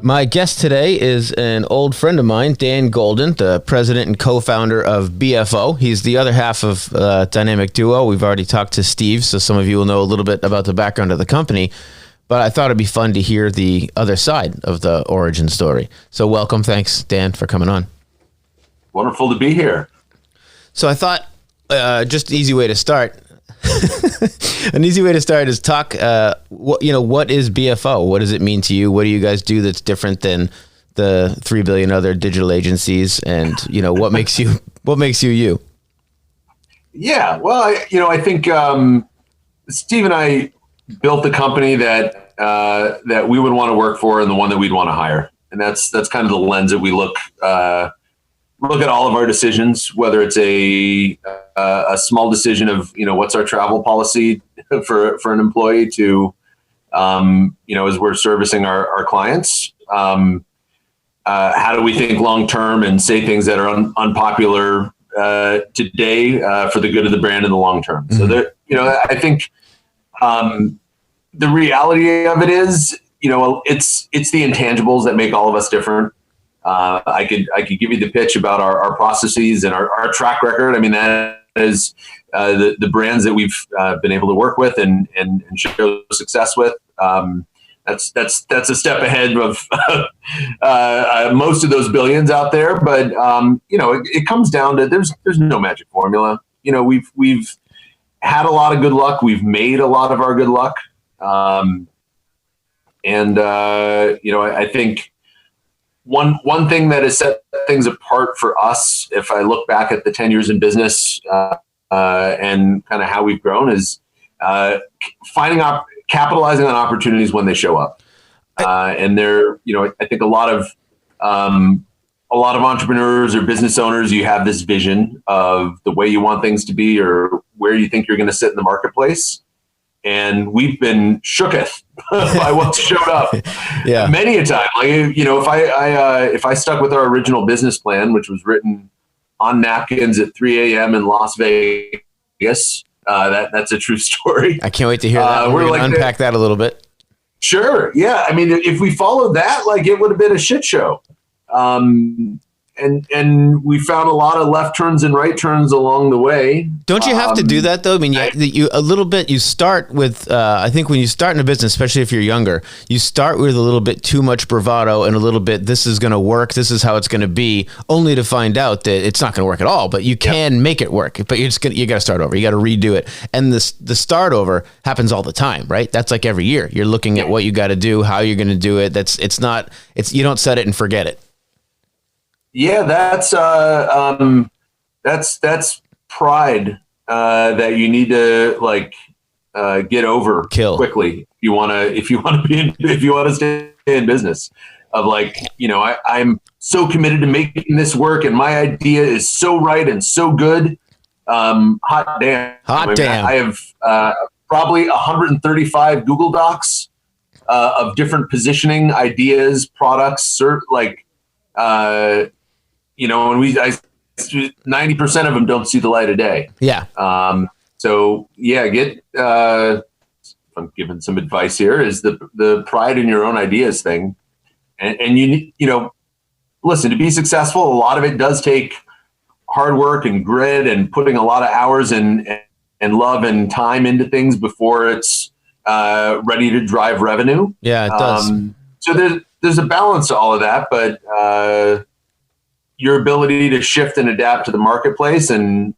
My guest today is an old friend of mine, Dan Golden, the president and co-founder of BFO. He's the other half of Dynamic Duo. We've already talked to Steve, so some of you will know a little bit about the background of the company. But I thought it'd be fun to hear the other side of the origin story. So welcome. Thanks, Dan, for coming on. Wonderful to be here. So I thought just an easy way to start. An easy way to start is talk. What is BFO? What does it mean to you? What do you guys do that's different than the 3 billion other digital agencies? And what makes you you? Yeah, well, I think Steve and I built the company that we would want to work for, and the one that we'd want to hire, and that's kind of the lens that we look at all of our decisions, whether it's a small decision of, what's our travel policy for an employee to, as we're servicing our clients, how do we think long-term and say things that are unpopular today for the good of the brand in the long term. Mm-hmm. So I think the reality of it is, it's the intangibles that make all of us different. I could give you the pitch about our processes and our track record. I mean, that is the brands that we've been able to work with and show success with. That's a step ahead of most of those billions out there. But it comes down to there's no magic formula. We've had a lot of good luck. We've made a lot of our good luck, I think. One thing that has set things apart for us, if I look back at the 10 years in business and kind of how we've grown, is capitalizing on opportunities when they show up. And there, I think a lot of entrepreneurs or business owners, you have this vision of the way you want things to be or where you think you're going to sit in the marketplace. And we've been shooketh by what's showed up many a time. Like, if I stuck with our original business plan, which was written on napkins at 3 a.m. in Las Vegas, that's a true story. I can't wait to hear that. We're going to unpack that a little bit. Sure. Yeah. I mean, if we followed that, it would have been a shit show. And we found a lot of left turns and right turns along the way. Don't you have to do that though? I mean, you start with, I think when you start in a business, especially if you're younger, you start with a little bit too much bravado and a little bit, this is going to work. This is how it's going to be, only to find out that it's not going to work at all, but you can make it work, but you got to start over. You got to redo it. And the start over happens all the time, right? That's like every year you're looking at what you got to do, how you're going to do it. You don't set it and forget it. Yeah, that's pride that you need to get over quickly if you want to stay in business. Of I'm so committed to making this work, and my idea is so right and so good. Hot damn! I have probably 135 Google Docs of different positioning ideas, products, and 90% of them don't see the light of day. Yeah. I'm giving some advice here, is the pride in your own ideas thing. And listen, to be successful, a lot of it does take hard work and grit and putting a lot of hours and love and time into things before it's ready to drive revenue. Yeah, it does. So there's a balance to all of that, but your ability to shift and adapt to the marketplace and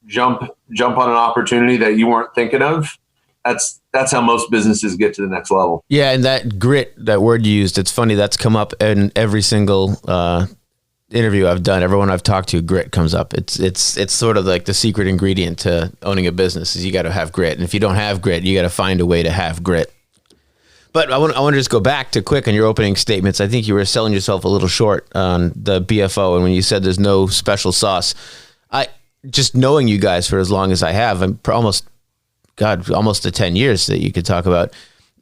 jump on an opportunity that you weren't thinking of. That's how most businesses get to the next level. Yeah. And that grit, that word you used, it's funny. That's come up in every single interview I've done. Everyone I've talked to, grit comes up. It's sort of like the secret ingredient to owning a business is you got to have grit. And if you don't have grit, you got to find a way to have grit. But I want to just go back to quick on your opening statements. I think you were selling yourself a little short on the BFO. And when you said there's no special sauce, just knowing you guys for as long as I have, I'm almost the 10 years that you could talk about.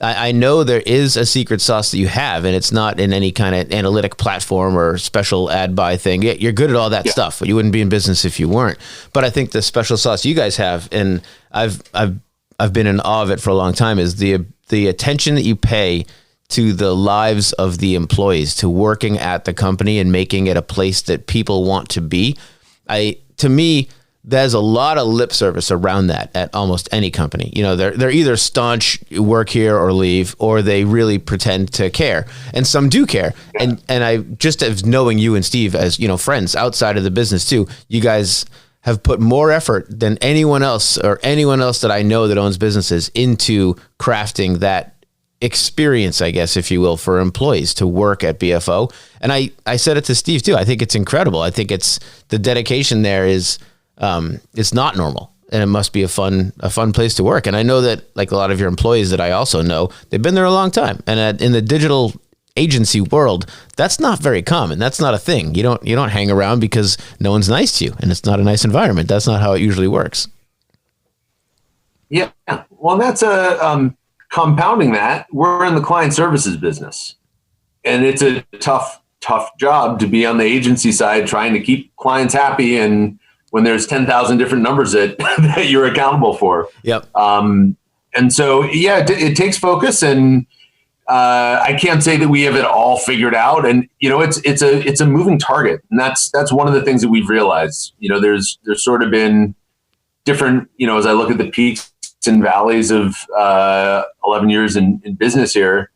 I know there is a secret sauce that you have, and it's not in any kind of analytic platform or special ad buy thing. You're good at all that stuff. You wouldn't be in business if you weren't. But I think the special sauce you guys have, and I've been in awe of it for a long time, is the attention that you pay to the lives of the employees, to working at the company and making it a place that people want to be. To me, there's a lot of lip service around that at almost any company. You know, they're either staunch, work here or leave, or they really pretend to care. And some do care. Yeah. And I just, as knowing you and Steve as, you know, friends outside of the business too, you guys have put more effort than anyone else that I know that owns businesses into crafting that experience, I guess, if you will, for employees to work at BFO. And I said it to Steve too. I think it's incredible. I think it's the dedication there is, it's not normal, and it must be a fun place to work. And I know that, like a lot of your employees that I also know, they've been there a long time. And in the digital agency world, that's not very common. That's not a thing. You don't hang around because no one's nice to you, and it's not a nice environment. That's not how it usually works. Yeah. Well, that's compounding that. We're in the client services business, and it's a tough job to be on the agency side, trying to keep clients happy, and when there's 10,000 different numbers that you're accountable for. Yep. And so, yeah, it takes focus, and I can't say that we have it all figured out. And, you know, it's a moving target. And that's one of the things that we've realized. You know, there's sort of been different, you know, as I look at the peaks and valleys of 11 years in business here,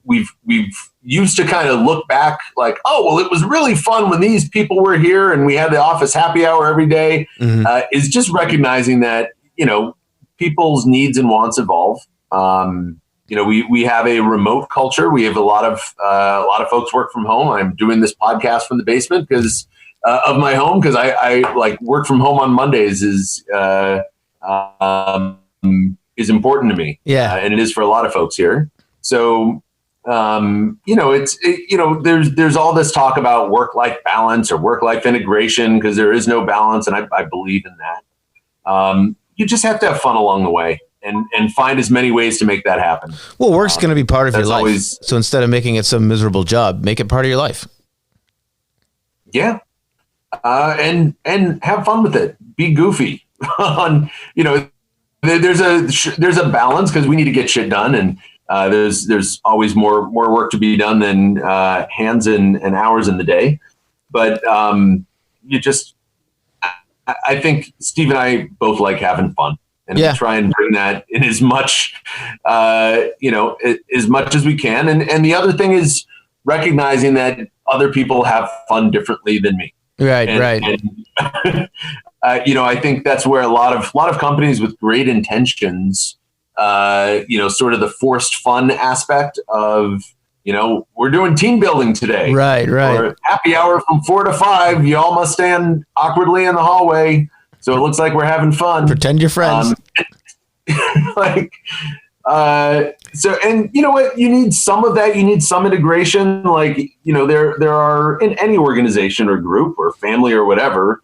we've used to kind of look back like, oh, well, it was really fun when these people were here and we had the office happy hour every day. Mm-hmm. Is just recognizing that, you know, people's needs and wants evolve. You know, we have a remote culture. We have a lot of folks work from home. I'm doing this podcast from the basement because of my home, because I like work from home on Mondays is important to me. Yeah, and it is for a lot of folks here. So. You know, there's all this talk about work-life balance or work-life integration, because there is no balance. And I believe in that. You just have to have fun along the way and find as many ways to make that happen. Well, work's going to be part of your life. Always, so instead of making it some miserable job, make it part of your life. Yeah. And have fun with it. Be goofy on, you know, there's a balance, because we need to get shit done, and there's always more work to be done than hands and hours in the day. But I think Steve and I both like having fun, and we try and bring that in as much, as much as we can. And the other thing is recognizing that other people have fun differently than me. Right. And, I think that's where a lot of companies with great intentions, sort of the forced fun aspect of, you know, we're doing team building today. Right. Or happy hour from 4 to 5. You all must stand awkwardly in the hallway, so it looks like we're having fun. Pretend you're friends. So, and you know what? You need some of that. You need some integration. Like, you know, there are, in any organization or group or family or whatever,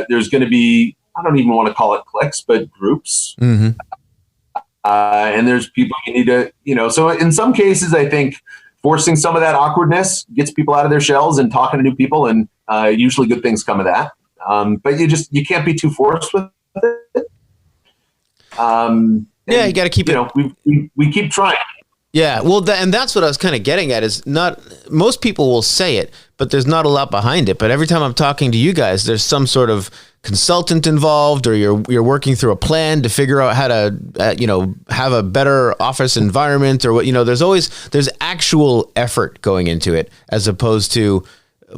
there's going to be, I don't even want to call it cliques, but groups. Mm-hmm. And there's people you need to, you know, so in some cases, I think forcing some of that awkwardness gets people out of their shells and talking to new people, and usually good things come of that. But you can't be too forced with it. You got to keep it. We keep trying. Yeah, well, and that's what I was kind of getting at, is not, most people will say it, but there's not a lot behind it. But every time I'm talking to you guys, there's some sort of consultant involved, or you're working through a plan to figure out how to, have a better office environment, or what, there's actual effort going into it, as opposed to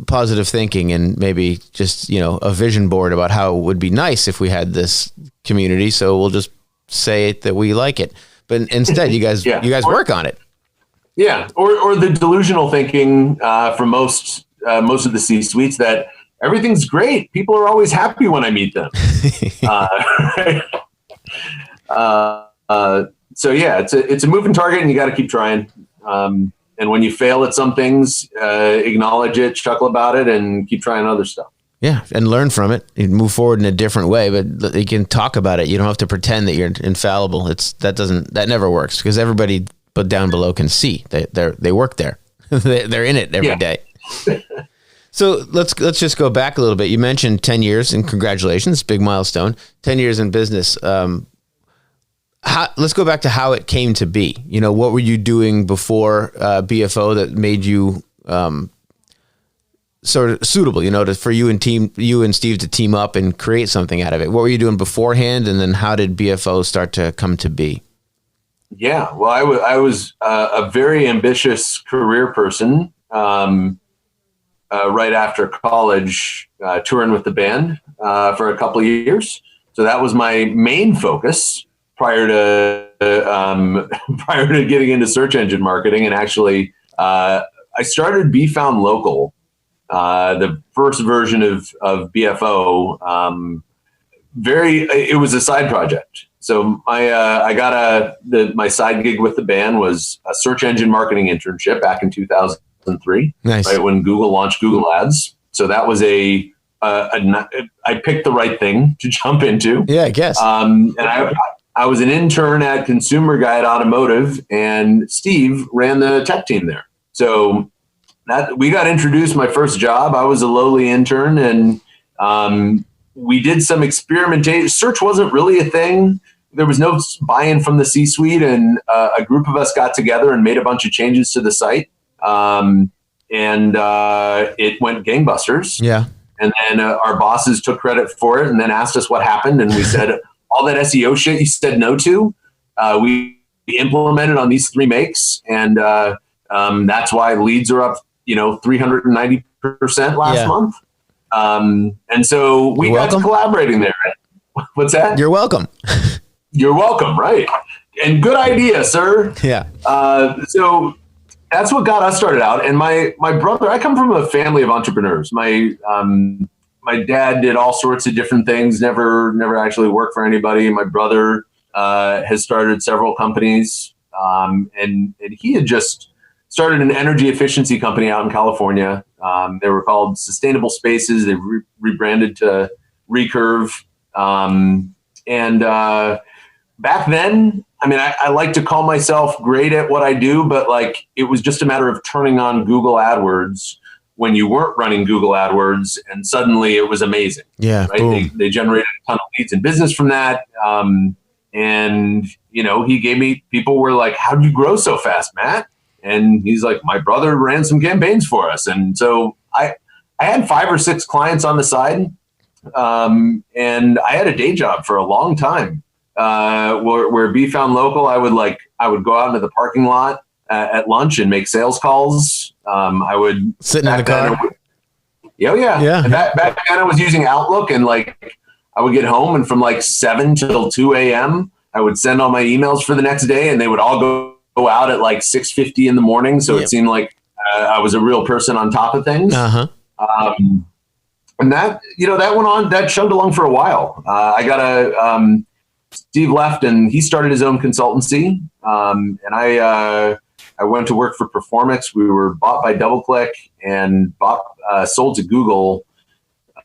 positive thinking and maybe just, a vision board about how it would be nice if we had this community. So we'll just say it that we like it. But instead, you guys work on it. Yeah, or the delusional thinking from most of the C-suites that everything's great. People are always happy when I meet them. So yeah, it's a moving target, and you got to keep trying. And when you fail at some things, acknowledge it, chuckle about it, and keep trying other stuff. Yeah, and learn from it and move forward in a different way. But you can talk about it. You don't have to pretend that you're infallible. That never works, because everybody but down below can see they work there. They're in it every day. So let's just go back a little bit. You mentioned 10 years, and congratulations, big milestone. 10 years in business. let's go back to how it came to be. You know, what were you doing before BFO that made you sort of suitable, you know, for you and Steve to team up and create something out of it? What were you doing beforehand, and then how did BFO start to come to be? Yeah, well, I was a very ambitious career person. Right after college, touring with the band for a couple of years. So that was my main focus prior to getting into search engine marketing. And actually, I started Be Found Local, the first version of BFO. It was a side project. So my side gig with the band was a search engine marketing internship back in 2003, nice. Right when Google launched Google Ads. So that was I picked the right thing to jump into. Yeah, I guess. And I was an intern at Consumer Guide Automotive, and Steve ran the tech team there. So we got introduced. My first job, I was a lowly intern, and we did some experimentation. Search wasn't really a thing. There was no buy-in from the C-suite, and a group of us got together and made a bunch of changes to the site. And it went gangbusters. Yeah. And then our bosses took credit for it and then asked us what happened. And we said, all that SEO shit you said no to, we implemented on these 3 makes. And that's why leads are up, 390% last month. And so we got to collaborating there. What's that? You're welcome. You're welcome. Right. And good idea, sir. Yeah. So that's what got us started out. And my brother, I come from a family of entrepreneurs. My dad did all sorts of different things, never actually worked for anybody. My brother has started several companies. And he had just started an energy efficiency company out in California. They were called Sustainable Spaces. They rebranded to Recurve. Back then, I like to call myself great at what I do, but it was just a matter of turning on Google AdWords when you weren't running Google AdWords, and suddenly it was amazing. Yeah, right. Boom. They generated a ton of leads and business from that. And he gave me, people were like, "How did you grow so fast, Matt?" And he's like, "My brother ran some campaigns for us." And so I had 5 or 6 clients on the side, and I had a day job for a long time. Where Be Found Local, I would go out into the parking lot at lunch and make sales calls. I would sit in the car. Yeah. And back then I was using Outlook, and I would get home, and from 7 till 2 a.m. I would send all my emails for the next day, and they would all go out at 6:50 in the morning. So It seemed like I was a real person on top of things. Uh-huh. And that went on, that chugged along for a while. Steve left, and he started his own consultancy. And I went to work for Performix. We were bought by DoubleClick and sold to Google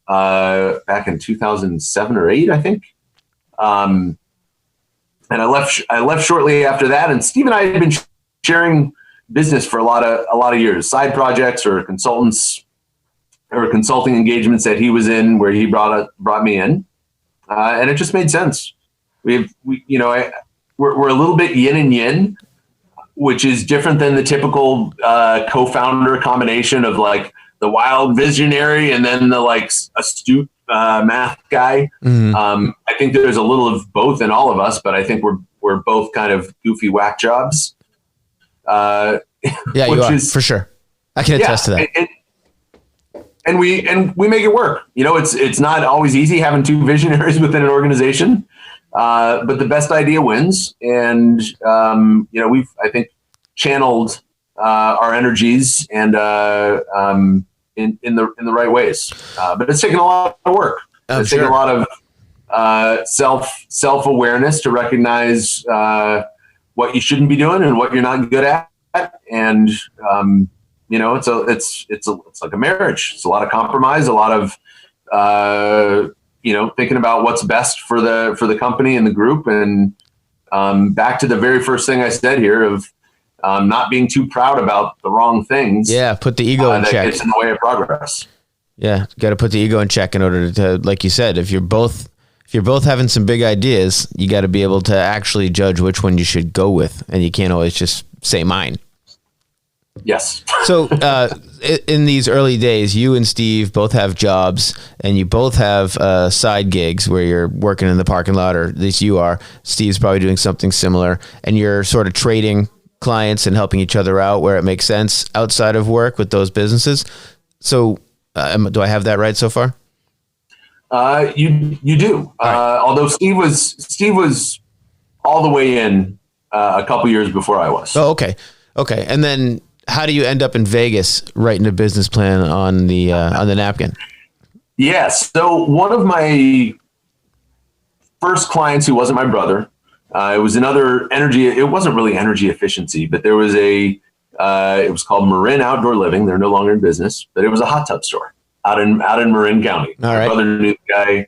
back in 2007 or 8, I think. And I left shortly after that. And Steve and I had been sharing business for a lot of years, side projects or consulting engagements that he was in, where he brought me in, and it just made sense. We're a little bit yin and yin, which is different than the typical co-founder combination of the wild visionary and then the astute math guy. Mm-hmm. I think there's a little of both in all of us, but I think we're both kind of goofy whack jobs. Yeah, you are, for sure. I can attest to that. And we make it work. It's not always easy having 2 visionaries within an organization. But the best idea wins, and we've, I think, channeled our energies and in the right ways. But it's taken a lot of work. It's taken a lot of self-awareness to recognize what you shouldn't be doing and what you're not good at, and it's like a marriage. It's a lot of compromise, a lot of thinking about what's best for the company and the group. And back to the very first thing I said here of not being too proud about the wrong things. Yeah, put the ego in check. That gets in the way of progress. Yeah, got to put the ego in check in order to, like you said, if you're both if you're both having some big ideas, you got to be able to actually judge which one you should go with. And you can't always just say mine. Yes. So in these early days, you and Steve both have jobs, and you both have side gigs where you're working in the parking lot, or at least you are. Steve's probably doing something similar, and you're sort of trading clients and helping each other out where it makes sense outside of work with those businesses. So do I have that right so far? You do. Right. Although Steve was all the way in a couple years before I was. Oh, okay. Okay. And then how do you end up in Vegas writing a business plan on the napkin? Yes. So one of my first clients, who wasn't my brother, it was another energy. It wasn't really energy efficiency, but there was it was called Marin Outdoor Living. They're no longer in business, but it was a hot tub store out in Marin County. All right. My brother knew the guy.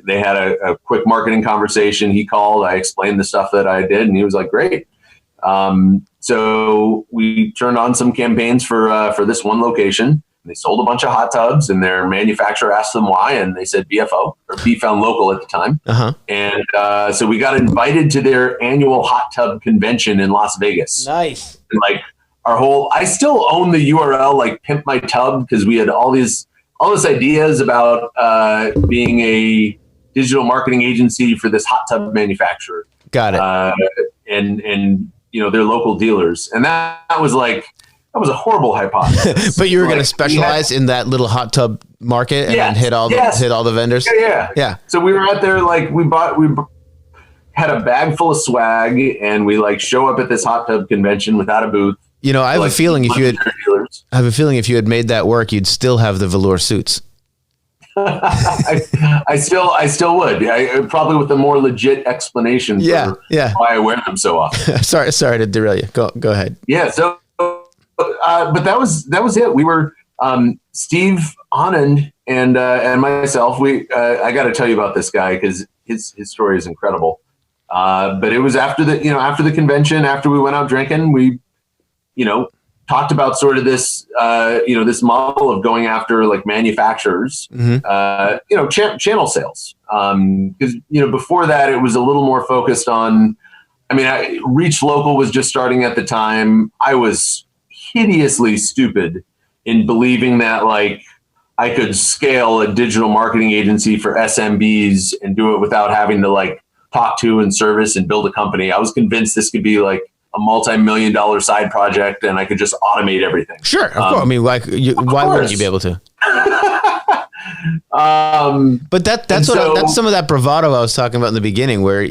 They had a quick marketing conversation. He called. I explained the stuff that I did, and he was like, "Great." So we turned on some campaigns for this one location. They sold a bunch of hot tubs, and their manufacturer asked them why, and they said BFO, or Be Found Local at the time. Uh-huh. And so we got invited to their annual hot tub convention in Las Vegas. Nice. And like I still own the URL, like Pimp My Tub, because we had all these ideas about being a digital marketing agency for this hot tub manufacturer. Got it. And they're local dealers, and that was a horrible hypothesis. But you were going to specialize in that little hot tub market and then hit all the vendors. Yeah. So we were out there, we had a bag full of swag, and we show up at this hot tub convention without a booth. I have a feeling if you had made that work, you'd still have the velour suits. I still would. Probably with a more legit explanation for why I wear them so often. sorry to derail you. Go ahead. Yeah. So, but that was it. We were Steve Anand and myself. I got to tell you about this guy because his story is incredible. But it was after the convention, after we went out drinking, we talked about sort of this, this model of going after manufacturers, mm-hmm. Channel sales. Because, before that, it was a little more focused on, Reach Local was just starting at the time. I was hideously stupid in believing that I could scale a digital marketing agency for SMBs and do it without having to talk to and service and build a company. I was convinced this could be a multi-million-dollar side project, and I could just automate everything. Sure, of course. Why wouldn't you be able to? But that's some of that bravado I was talking about in the beginning, where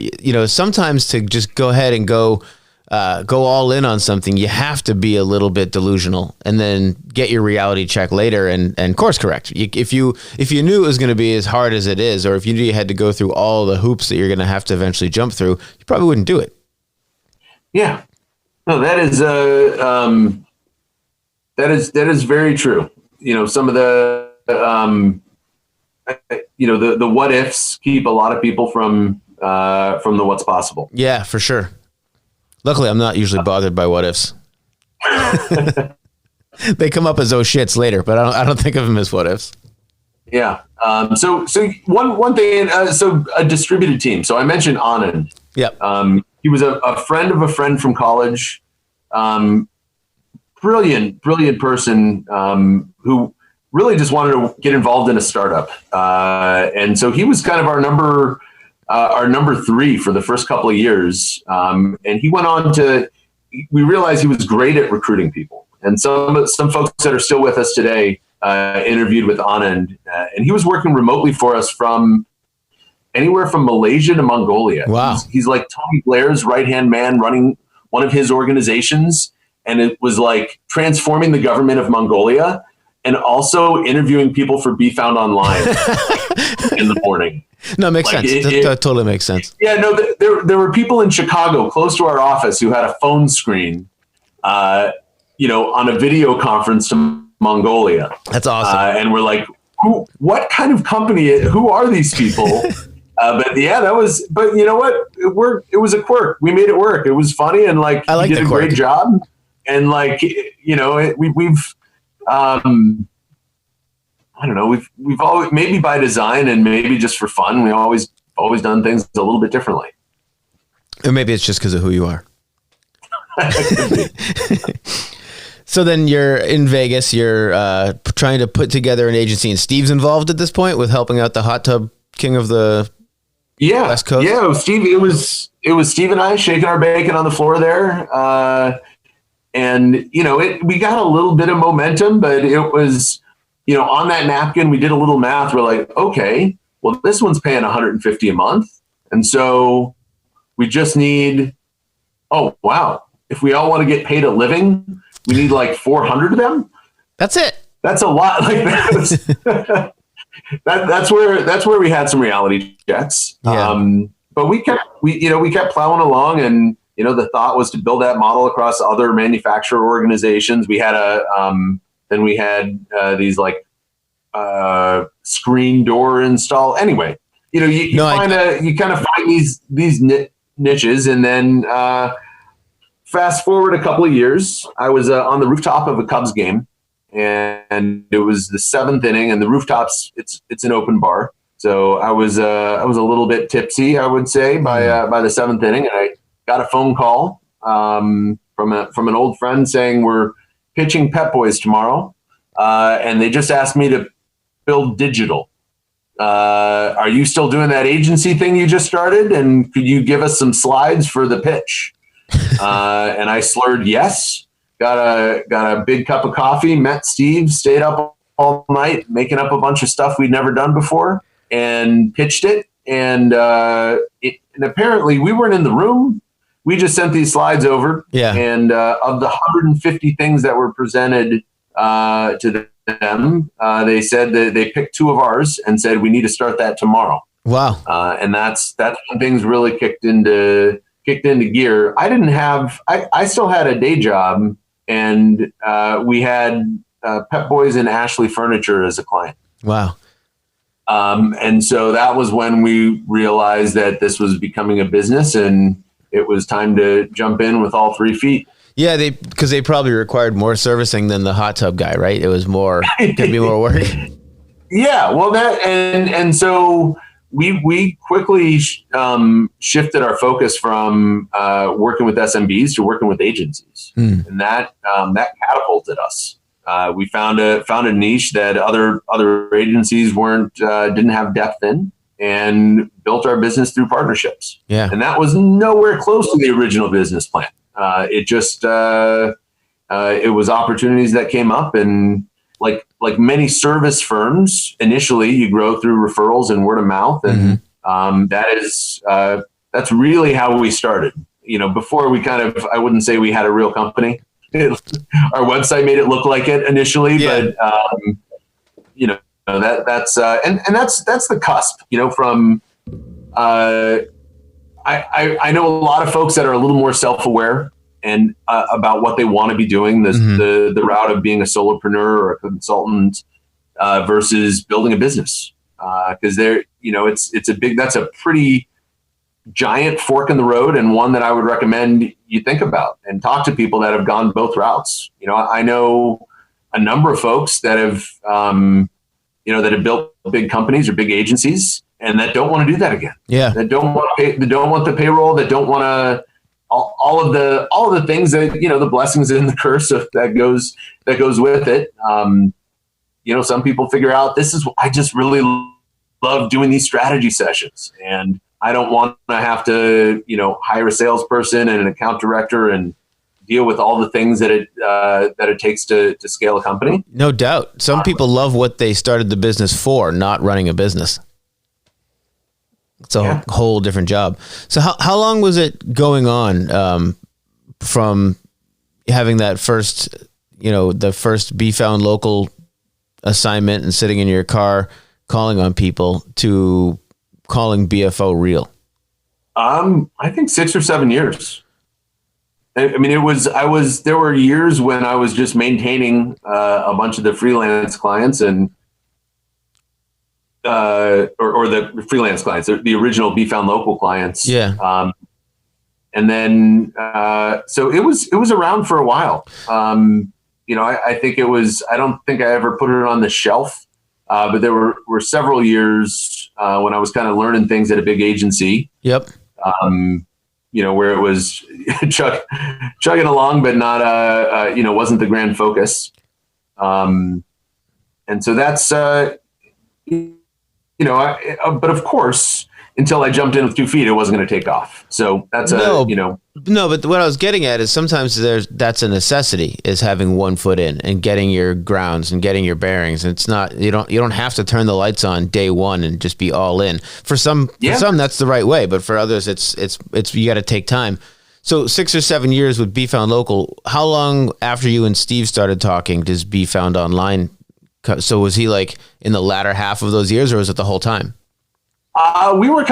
sometimes to just go ahead and go all in on something, you have to be a little bit delusional, and then get your reality check later and course correct. If you knew it was going to be as hard as it is, or if you knew you had to go through all the hoops that you're going to have to eventually jump through, you probably wouldn't do it. Yeah. No, that is very true. Some of the the what ifs keep a lot of people from the what's possible. Yeah, for sure. Luckily, I'm not usually bothered by what ifs. They come up as oh shits later, but I don't think of them as what ifs. Yeah. So one thing. So a distributed team. So I mentioned Anand. Yep. He was a friend of a friend from college. Brilliant person who really just wanted to get involved in a startup. And so he was kind of our number 3 for the first couple of years. And he went on we realized he was great at recruiting people. And some folks that are still with us today interviewed with Anand. And he was working remotely for us from anywhere from Malaysia to Mongolia. Wow. He's like Tony Blair's right-hand man running one of his organizations. And it was transforming the government of Mongolia and also interviewing people for Be Found Online in the morning. No, it makes sense. That totally makes sense. Yeah, no, there were people in Chicago close to our office who had a phone screen, on a video conference to Mongolia. That's awesome. And we're like, what kind of company? Who are these people? But you know what? It was a quirk. We made it work. It was funny, and he did a great job. And we've I don't know, we've always, maybe by design and maybe just for fun, we always done things a little bit differently. Or maybe it's just because of who you are. So then you're in Vegas, you're trying to put together an agency, and Steve's involved at this point with helping out the hot tub king of the West Coast? Yeah, Steve, it was Steve and I shaking our bacon on the floor there. And, you know, we got a little bit of momentum, but it was, you know, on that napkin, we did a little math. We're like, okay, well, this one's paying $150 a month. And so we just need, oh, wow. If we all want to get paid a living, we need like 400 of them. That's it. That's a lot. Like that's where we had some reality checks. Yeah. But we kept plowing along, and you know, the thought was to build that model across other manufacturer organizations. We had these like screen door install. Anyway, you know, you kind of find these niches, and then fast forward a couple of years, I was on the rooftop of a Cubs game, and it was the 7th inning, and the rooftops, it's an open bar. So I was a little bit tipsy, I would say, by the 7th inning, and I got a phone call from an old friend saying we're pitching Pep Boys tomorrow, and they just asked me to build digital. Are you still doing that agency thing you just started? And could you give us some slides for the pitch? And I slurred yes. Got a big cup of coffee. Met Steve. Stayed up all night making up a bunch of stuff we'd never done before, and pitched it. And apparently we weren't in the room. We just sent these slides over. Yeah. And of the 150 things that were presented to them, they said that they picked 2 of ours and said we need to start that tomorrow. Wow. And that's when things really kicked into gear. I still had a day job, and we had Pep Boys and Ashley Furniture as a client. Wow. And so that was when we realized that this was becoming a business, and it was time to jump in with all 3 feet. Yeah, because they probably required more servicing than the hot tub guy, right? It was could be more work. Yeah, well, and so we quickly shifted our focus from working with SMBs to working with agencies, and that catapulted us. We found a niche that other agencies didn't have depth in, and built our business through partnerships. Yeah, and that was nowhere close to the original business plan. It was opportunities that came up, and like many service firms, initially you grow through referrals and word of mouth, and that's really how we started. You know, before I wouldn't say we had a real company. Our website made it look like it initially, but you know, that's the cusp. You know, from I know a lot of folks that are a little more self-aware and about what they want to be doing, the route of being a solopreneur or a consultant versus building a business, because that's a pretty giant fork in the road, and one that I would recommend you think about and talk to people that have gone both routes. You know, I know a number of folks that have built big companies or big agencies, and that don't want to do that again. Yeah, that don't want the payroll, that don't want to all of the things that, you know, the blessings and the curse that goes with it. You know, some people figure out I just really love doing these strategy sessions, and I don't want to have to, you know, hire a salesperson and an account director and deal with all the things that it takes to scale a company. No doubt. Some people love what they started the business for, not running a business. It's a whole different job. So how long was it going on from having that first, you know, the first Be Found Local assignment and sitting in your car calling on people to calling BFO real? I think 6 or 7 years. I mean, there were years when I was just maintaining a bunch of the freelance clients and or the freelance clients, the original Be Found Local clients. Yeah. And then, so it was around for a while. You know, I think I don't think I ever put it on the shelf. But there were several years when I was kind of learning things at a big agency. Yep. Where it was chugging along, but not, wasn't the grand focus. And so that's, but of course, until I jumped in with 2 feet, it wasn't going to take off. So that's No, but what I was getting at is sometimes that's a necessity, is having 1 foot in and getting your grounds and getting your bearings. And it's not, you don't have to turn the lights on day one and just be all in. For some that's the right way, but for others it's you got to take time. So 6 or 7 years with Be Found Local. How long after you and Steve started talking does Be Found Online? So was he like in the latter half of those years, or was it the whole time? We were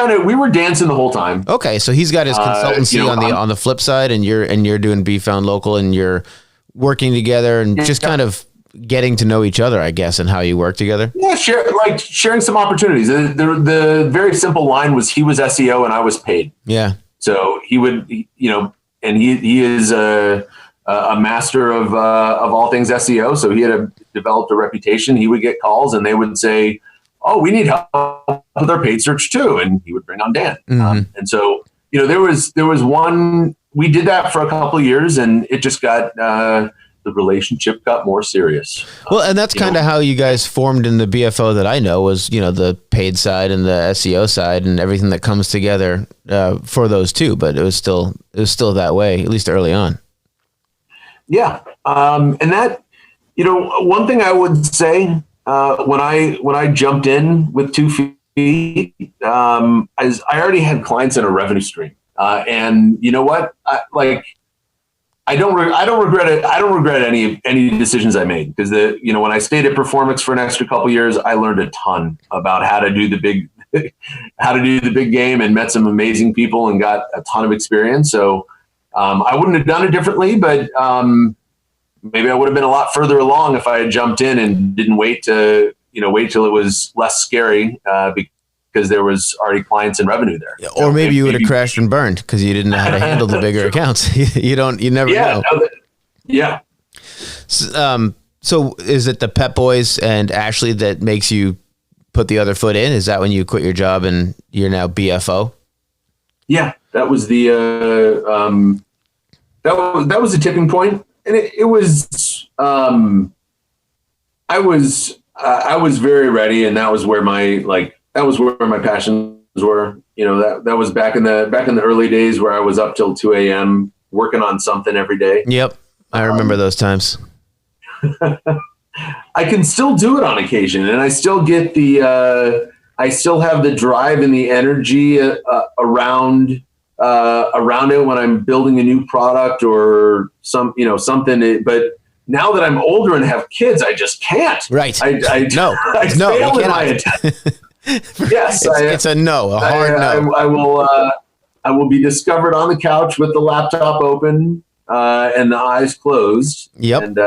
dancing the whole time. Okay, so he's got his consultancy on the flip side, and you're doing Be Found Local, and you're working together and just kind of getting to know each other, I guess, and how you work together. Yeah, sharing some opportunities. The very simple line was he was SEO and I was paid. Yeah. So he would, and he is a master of all things SEO. So he had developed a reputation. He would get calls and they would say, "Oh, we need help with our paid search too," and he would bring on Dan. Mm-hmm. And so, there was one. We did that for a couple of years, and it just got the relationship got more serious. Well, and that's kind of how you guys formed in the BFO that I know, was the paid side and the SEO side and everything that comes together for those two. But it was still that way, at least early on. Yeah, and that one thing I would say. When I jumped in with 2 feet, I already had clients in a revenue stream, and you know what? I don't regret it. I don't regret any decisions I made, because when I stayed at Performix for an extra couple years, I learned a ton about how to do the big game, and met some amazing people and got a ton of experience. So I wouldn't have done it differently, but maybe I would have been a lot further along if I had jumped in and didn't wait till it was less scary, because there was already clients and revenue there. Yeah, or maybe you would have crashed and burned because you didn't know how to handle the bigger accounts. You never know. Yeah. So is it the Pep Boys and Ashley that makes you put the other foot in? Is that when you quit your job and you're now BFO? Yeah, that was the that was a tipping point. And it was, I was very ready, and that was where my passions were. That was back in the early days where I was up till 2 a.m. working on something every day. Yep, I remember those times. I can still do it on occasion, and I still get I still have the drive and the energy around it when I'm building a new product or something. But now that I'm older and have kids, I just can't. Right. I fail in my attempt. Yes. It's a no, a hard no. I will be discovered on the couch with the laptop open and the eyes closed. Yep. And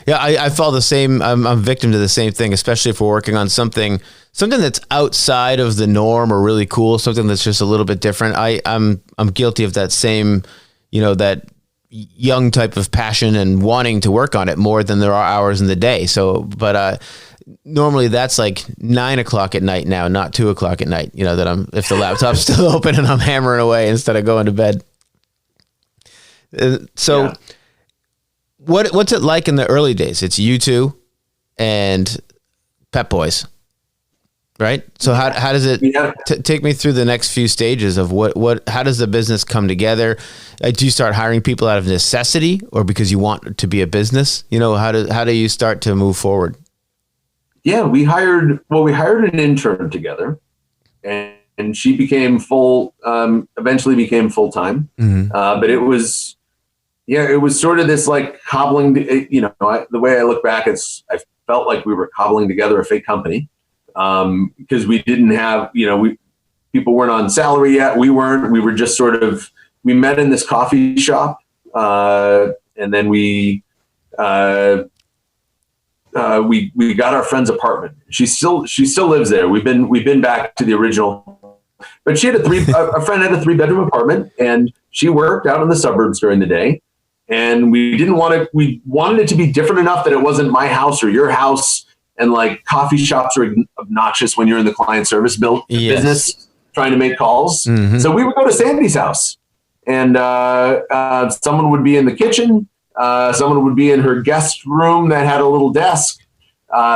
yeah, I fall the same. I'm victim to the same thing, especially if we're working on something that's outside of the norm or really cool, something that's just a little bit different. I'm guilty of that same, that young type of passion and wanting to work on it more than there are hours in the day. So, but normally that's like 9 o'clock at night now, not 2 o'clock at night. That if the laptop's still open and I'm hammering away instead of going to bed. So. Yeah. What's it like in the early days? It's you two and Pep Boys, right? So how does it take me through the next few stages of how does the business come together? Do you start hiring people out of necessity or because you want it to be a business? How do you start to move forward? Yeah, we hired an intern together, and she became eventually became full-time. Mm-hmm. But it was sort of this like cobbling, the way I look back, I felt like we were cobbling together a fake company, because we didn't have, people weren't on salary yet. We were just we met in this coffee shop. And then we got our friend's apartment. She still lives there. We've been back to the original, but she had a friend had a 3-bedroom apartment, and she worked out in the suburbs during the day. And we wanted it to be different enough that it wasn't my house or your house, and like coffee shops are obnoxious when you're in the client service business trying to make calls. Mm-hmm. So we would go to Sandy's house, and someone would be in the kitchen. Someone would be in her guest room that had a little desk.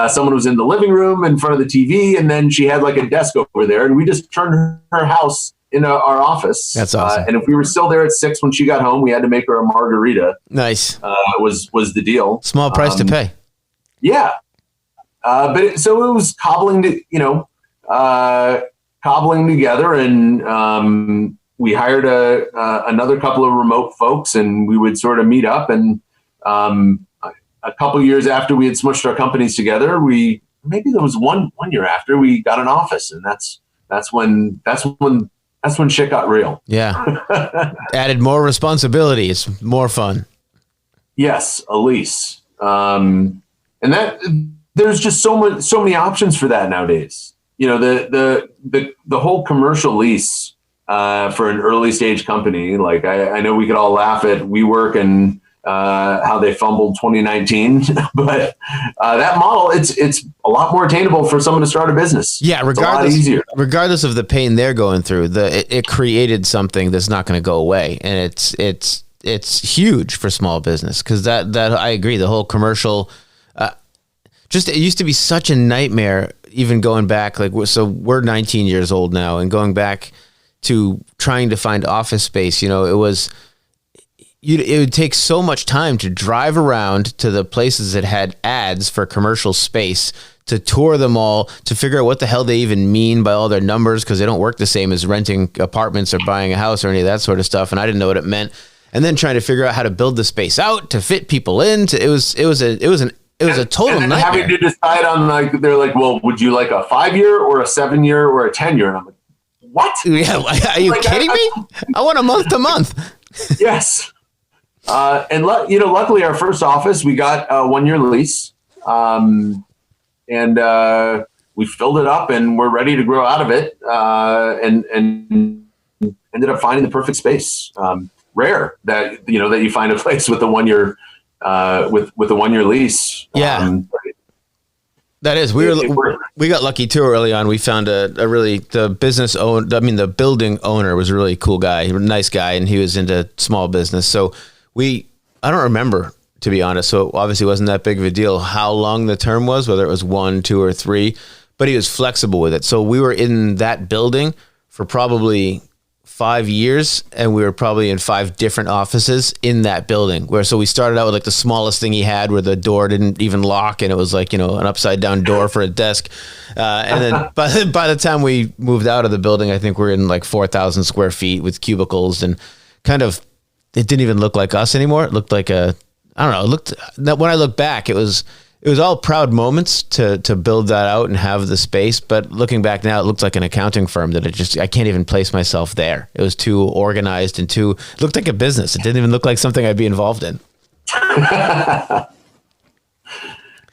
Someone was in the living room in front of the TV, and then she had like a desk over there, and we just turned her house into our office. That's awesome. And if we were still there at 6 when she got home, we had to make her a margarita. Nice. Was the deal. Small price to pay. Yeah. So it was cobbling together, and we hired another couple of remote folks, and we would sort of meet up. And a couple of years after we had smushed our companies together, maybe there was one year after, we got an office, and that's when shit got real. Yeah. Added more responsibility. It's more fun. Yes, a lease. And that there's just so many options for that nowadays. You know, the whole commercial lease for an early stage company. Like I know we could all laugh at WeWork and how they fumbled 2019, but that model, it's a lot more attainable for someone to start a business. Yeah, regardless of the pain they're going through, it created something that's not going to go away, and it's huge for small business, because that I agree. The whole commercial, it used to be such a nightmare. Even going back, so we're 19 years old now, and going back to trying to find office space, it would take so much time to drive around to the places that had ads for commercial space, to tour them all, to figure out what the hell they even mean by all their numbers, because they don't work the same as renting apartments or buying a house or any of that sort of stuff. And I didn't know what it meant. And then trying to figure out how to build the space out to fit people in. It was a total nightmare. Having to decide on they're like, well, would you like a 5-year or a 7-year or a 10-year? And I'm like, what? Yeah, are you kidding me? I want a month to month. Yes. And luckily our first office, we got a 1-year lease, and we filled it up, and we're ready to grow out of it, and ended up finding the perfect space. Rare that you find a place with a 1-year with a 1-year lease. Yeah. That is, we got lucky too early on. We found the building owner was a really cool guy, a nice guy, and he was into small business. So I don't remember, to be honest. So it obviously wasn't that big of a deal how long the term was, whether it was 1, 2, or 3, but he was flexible with it. So we were in that building for probably 5 years, and we were probably in 5 different offices in that building. So we started out with the smallest thing he had, where the door didn't even lock, and it was an upside down door for a desk. And then by the time we moved out of the building, I think we're in 4,000 square feet with cubicles, and kind of, it didn't even look like us anymore. It looked like when I look back, it was all proud moments to build that out and have the space. But looking back now, it looked like an accounting firm that I can't even place myself there. It was too organized and it looked like a business. It didn't even look like something I'd be involved in.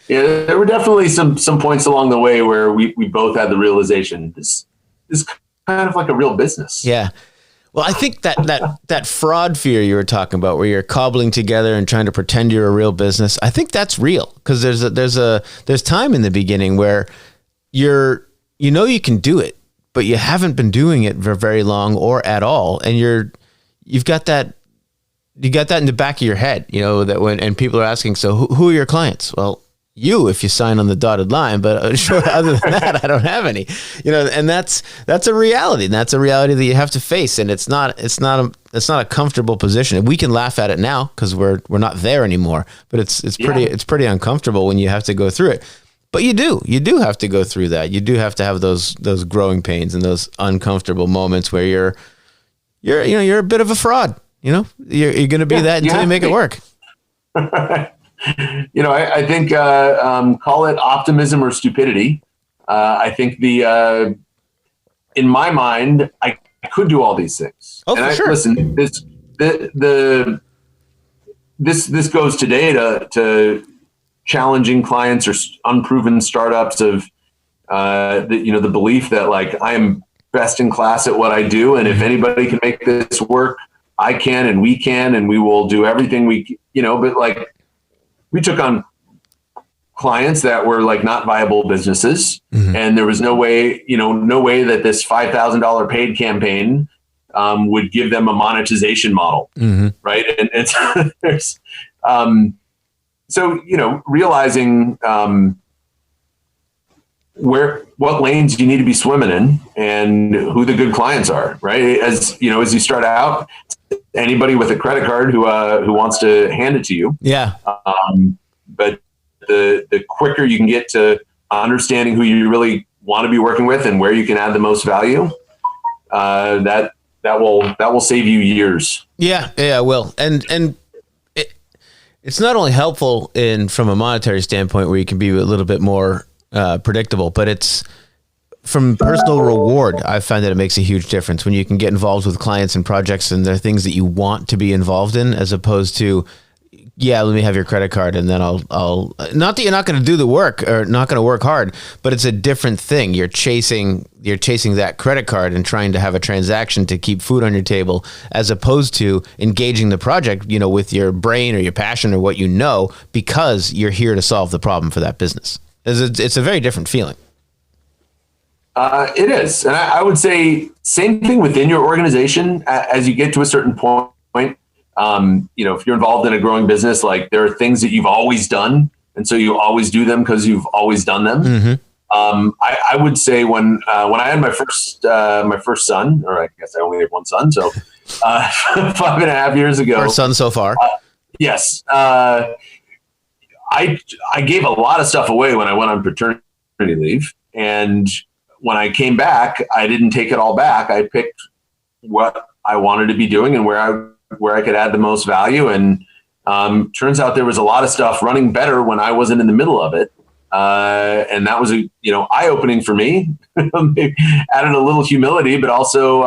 Yeah, there were definitely some points along the way where we both had the realization this is kind of like a real business. Yeah. Well, I think that fraud fear you were talking about, where you're cobbling together and trying to pretend you're a real business, I think that's real, because there's time in the beginning where you can do it, but you haven't been doing it for very long or at all, and you've got that in the back of your head, and people are asking, so who are your clients? Well, you, if you sign on the dotted line, but sure, other than that, I don't have any, and that's a reality. And that's a reality that you have to face. And it's not a comfortable position. We can laugh at it now because we're not there anymore, but it's pretty uncomfortable when you have to go through it. But you do have to go through that. You do have to have those growing pains and those uncomfortable moments where you're a bit of a fraud. You're going to be that until you make it work. I think call it optimism or stupidity. I think in my mind, I could do all these things. Oh, for sure. Listen, this goes today to challenging clients or unproven startups of the belief that I am best in class at what I do, and if anybody can make this work, I can, and we can, and we will do everything but we took on clients that were like not viable businesses. And there was no way that this $5,000 paid campaign would give them a monetization model. Right. And it's, there's, so, realizing, what lanes you need to be swimming in and who the good clients are, right? As you start out, anybody with a credit card who wants to hand it to you. Yeah. But the quicker you can get to understanding who you really want to be working with and where you can add the most value, that will save you years. Yeah, it will. And it's not only helpful from a monetary standpoint where you can be a little bit more predictable, but it's from personal reward. I find that it makes a huge difference when you can get involved with clients and projects and there are things that you want to be involved in, as opposed to, let me have your credit card and then I'll not that you're not going to do the work or not going to work hard, but it's a different thing. You're chasing that credit card and trying to have a transaction to keep food on your table, as opposed to engaging the project, with your brain or your passion or what because you're here to solve the problem for that business. It's a very different feeling. It is. And I would say same thing within your organization. As you get to a certain point, if you're involved in a growing business, like there are things that you've always done. And so you always do them because you've always done them. I would say when I had my first son, or I guess I only had one son. So 5.5 years ago. First son so far. Yes. I gave a lot of stuff away when I went on paternity leave. And when I came back, I didn't take it all back. I picked what I wanted to be doing and where I could add the most value. And turns out there was a lot of stuff running better when I wasn't in the middle of it. And that was eye-opening for me. Added a little humility, but also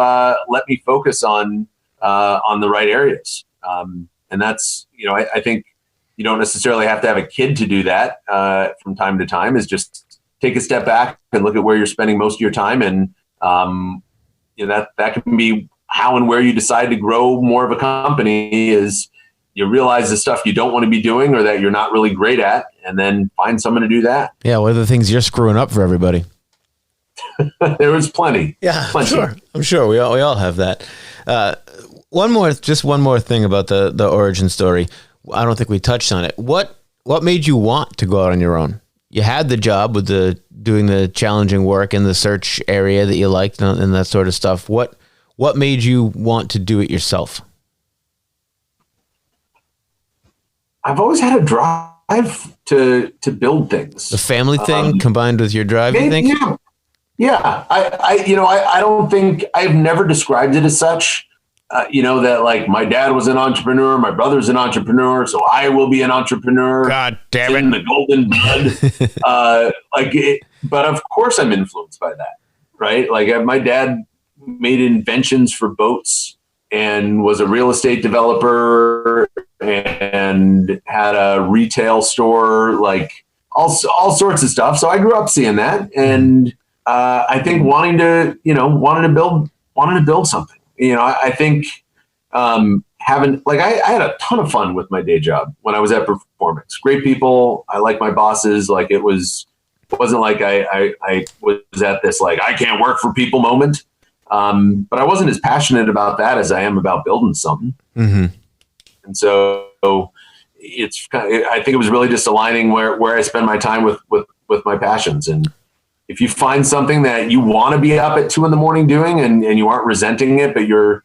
let me focus on the right areas. And that's, I think you don't necessarily have to have a kid to do that from time to time. Is just take a step back and look at where you're spending most of your time. And that can be how and where you decide to grow more of a company. Is you realize the stuff you don't want to be doing or that you're not really great at, and then find someone to do that. Yeah, what are the things you're screwing up for everybody? There was plenty. Yeah, plenty. I'm sure we all have that. One more thing about the origin story. I don't think we touched on it. What made you want to go out on your own? You had the job with doing the challenging work in the search area that you liked and that sort of stuff. What made you want to do it yourself? I've always had a drive to build things. The family thing combined with your drive, you think? Yeah. I don't think I've never described it as such. That like my dad was an entrepreneur, my brother's an entrepreneur, so I will be an entrepreneur. God damn it. In the golden blood. But of course I'm influenced by that, right? Like my dad made inventions for boats and was a real estate developer and had a retail store, like all sorts of stuff. So I grew up seeing that. And I think wanting to build something. I think I had a ton of fun with my day job when I was at Performance. Great people. I like my bosses. Like it wasn't like I was at this, like, I can't work for people moment. But I wasn't as passionate about that as I am about building something. Mm-hmm. And so I think it was really just aligning where I spend my time with my passions. And if you find something that you want to be up at 2 a.m. doing and you aren't resenting it, but you're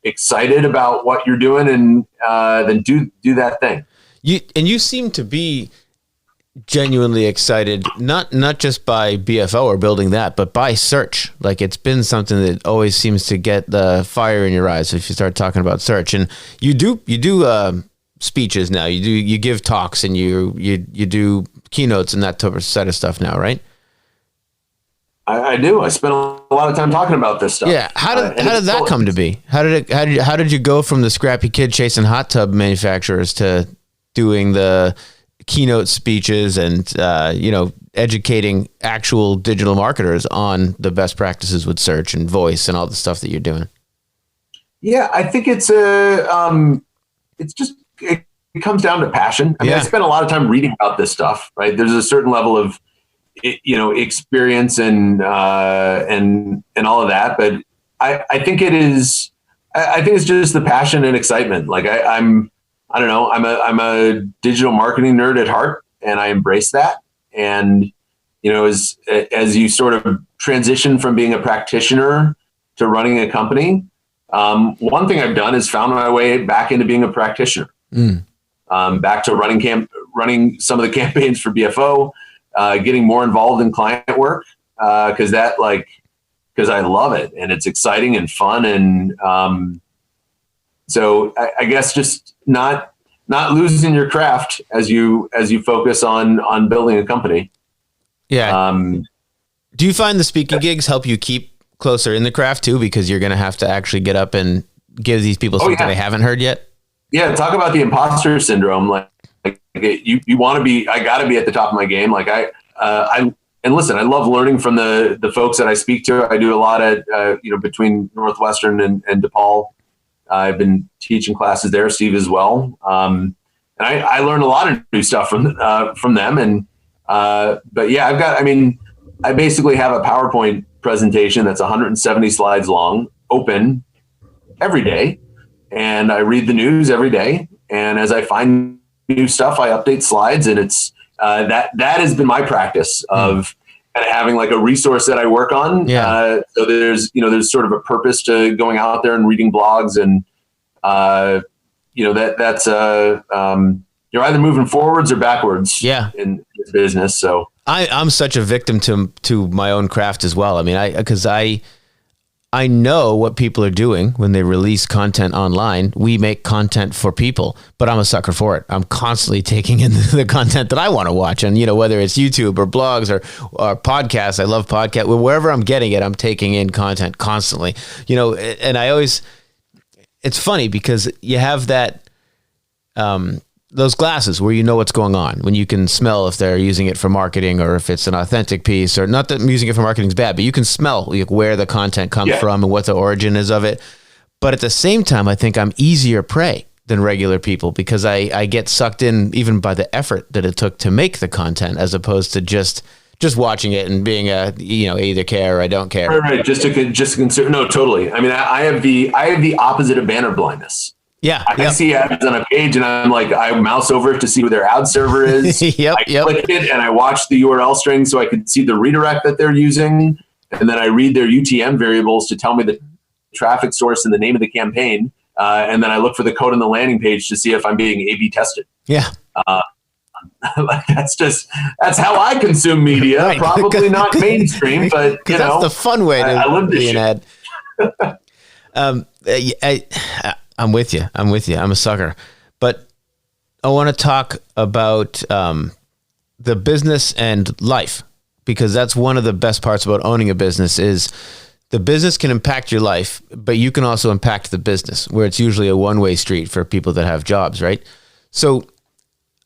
excited about what you're doing, and then do that thing. You seem to be genuinely excited, not just by BFO or building that, but by search. Like it's been something that always seems to get the fire in your eyes if you start talking about search. And you do speeches now. You give talks and you do keynotes and that type of stuff now, right? I do. I spend a lot of time talking about this stuff. Yeah. How did that come to be? How did you go from the scrappy kid chasing hot tub manufacturers to doing the keynote speeches and educating actual digital marketers on the best practices with search and voice and all the stuff that you're doing? Yeah, I think it comes down to passion. I mean, I spent a lot of time reading about this stuff, right? There's a certain level of, experience and all of that. But I think it is, I think it's just the passion and excitement. Like I don't know, I'm a digital marketing nerd at heart, and I embrace that. And, as you sort of transition from being a practitioner to running a company, one thing I've done is found my way back into being a practitioner, back to running some of the campaigns for BFO, getting more involved in client work, because I love it and it's exciting and fun. And so I guess just not losing your craft as you focus on building a company. Yeah. Do you find the speaking gigs help you keep closer in the craft too? Because you're going to have to actually get up and give these people something they haven't heard yet. Yeah. Talk about the imposter syndrome. Like you want to be, I gotta be at the top of my game. Like and listen, I love learning from the folks that I speak to. I do a lot at, between Northwestern and DePaul. I've been teaching classes there, Steve as well. And I learned a lot of new stuff from them. And, but yeah, I basically have a PowerPoint presentation that's 170 slides long, open every day. And I read the news every day. And as I find new stuff, I update slides, and it's, that has been my practice of kind of having like a resource that I work on. Yeah. So there's sort of a purpose to going out there and reading blogs, and, that's you're either moving forwards or backwards in this business. So I'm such a victim to my own craft as well. I mean, because I know what people are doing when they release content online. We make content for people, but I'm a sucker for it. I'm constantly taking in the content that I want to watch. And, whether it's YouTube or blogs or podcasts, I love podcasts. Wherever I'm getting it, I'm taking in content constantly, and it's funny because you have that, those glasses where you know what's going on, when you can smell if they're using it for marketing or if it's an authentic piece, or not that using it for marketing is bad, but you can smell where the content comes from and what the origin is of it. But at the same time, I think I'm easier prey than regular people because I get sucked in even by the effort that it took to make the content, as opposed to just watching it and being I either care or I don't care. Right. Just to consider. No, totally. I mean, I have the opposite of banner blindness. Yeah, I see ads on a page and I'm like, I mouse over it to see who their ad server is. I click it and I watch the URL string so I can see the redirect that they're using. And then I read their UTM variables to tell me the traffic source and the name of the campaign. And then I look for the code on the landing page to see if I'm being A/B tested. Yeah. That's how I consume media. Right. Probably not mainstream, but that's the fun way to be an ad. I'm with you. I'm a sucker. But I want to talk about the business and life, because that's one of the best parts about owning a business is the business can impact your life, but you can also impact the business, where it's usually a one-way street for people that have jobs, right? So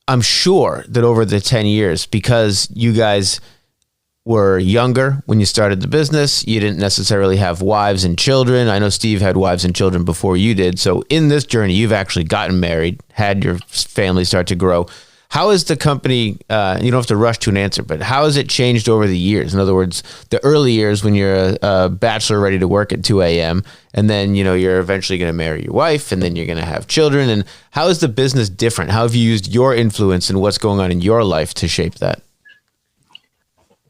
I'm sure that over the 10 years, because you guys were younger when you started the business, you didn't necessarily have wives and children. I know Steve had wives and children before you did. So in this journey, you've actually gotten married, had your family start to grow. How has the company, you don't have to rush to an answer, but how has it changed over the years? In other words, the early years when you're a bachelor ready to work at 2 a.m. and then, you're eventually going to marry your wife and then you're going to have children. And how is the business different? How have you used your influence and what's going on in your life to shape that?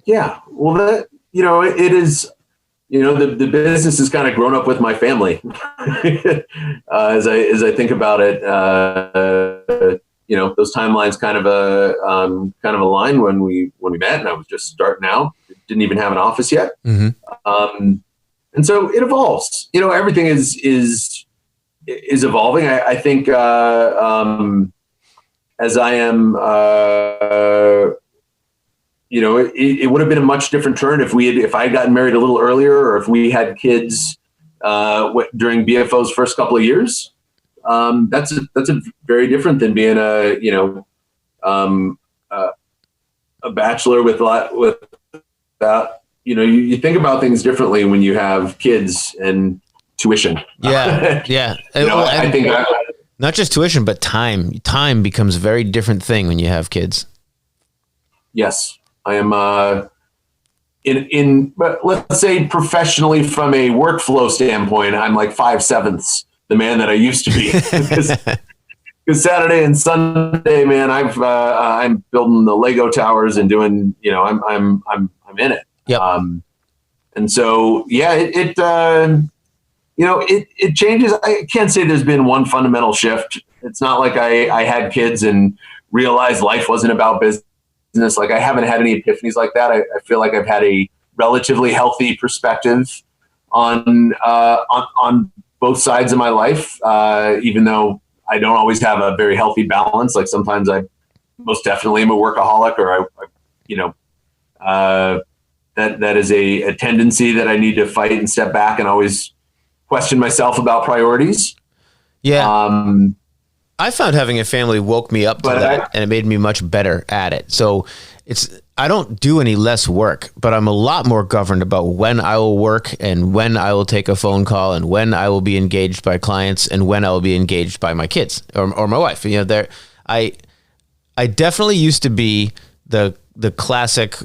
Yeah, well, it is, the business has kind of grown up with my family. As I think about it, those timelines kind of aligned when we met, and I was just starting out, didn't even have an office yet. Mm-hmm. And so it evolves. Everything is evolving. I think as I am. It would have been a much different turn if I had gotten married a little earlier, or if we had kids during BFO's first couple of years. That's a very different than being a bachelor with that. You think about things differently when you have kids and tuition. Yeah, yeah. I think Not just tuition, but time. Time becomes a very different thing when you have kids. Yes, I am but let's say professionally from a workflow standpoint, I'm like 5/7 the man that I used to be. Because Saturday and Sunday, man, I'm building the Lego towers and doing, I'm in it. Yep. And so, yeah, it changes. I can't say there's been one fundamental shift. It's not like I had kids and realized life wasn't about business. Like I haven't had any epiphanies like that. I feel like I've had a relatively healthy perspective on both sides of my life, even though I don't always have a very healthy balance. Like sometimes I most definitely am a workaholic, or that is a tendency that I need to fight and step back and always question myself about priorities. Yeah. I found having a family woke me up to that, and it made me much better at it. So I don't do any less work, but I'm a lot more governed about when I will work and when I will take a phone call and when I will be engaged by clients and when I will be engaged by my kids or my wife. I definitely used to be the classic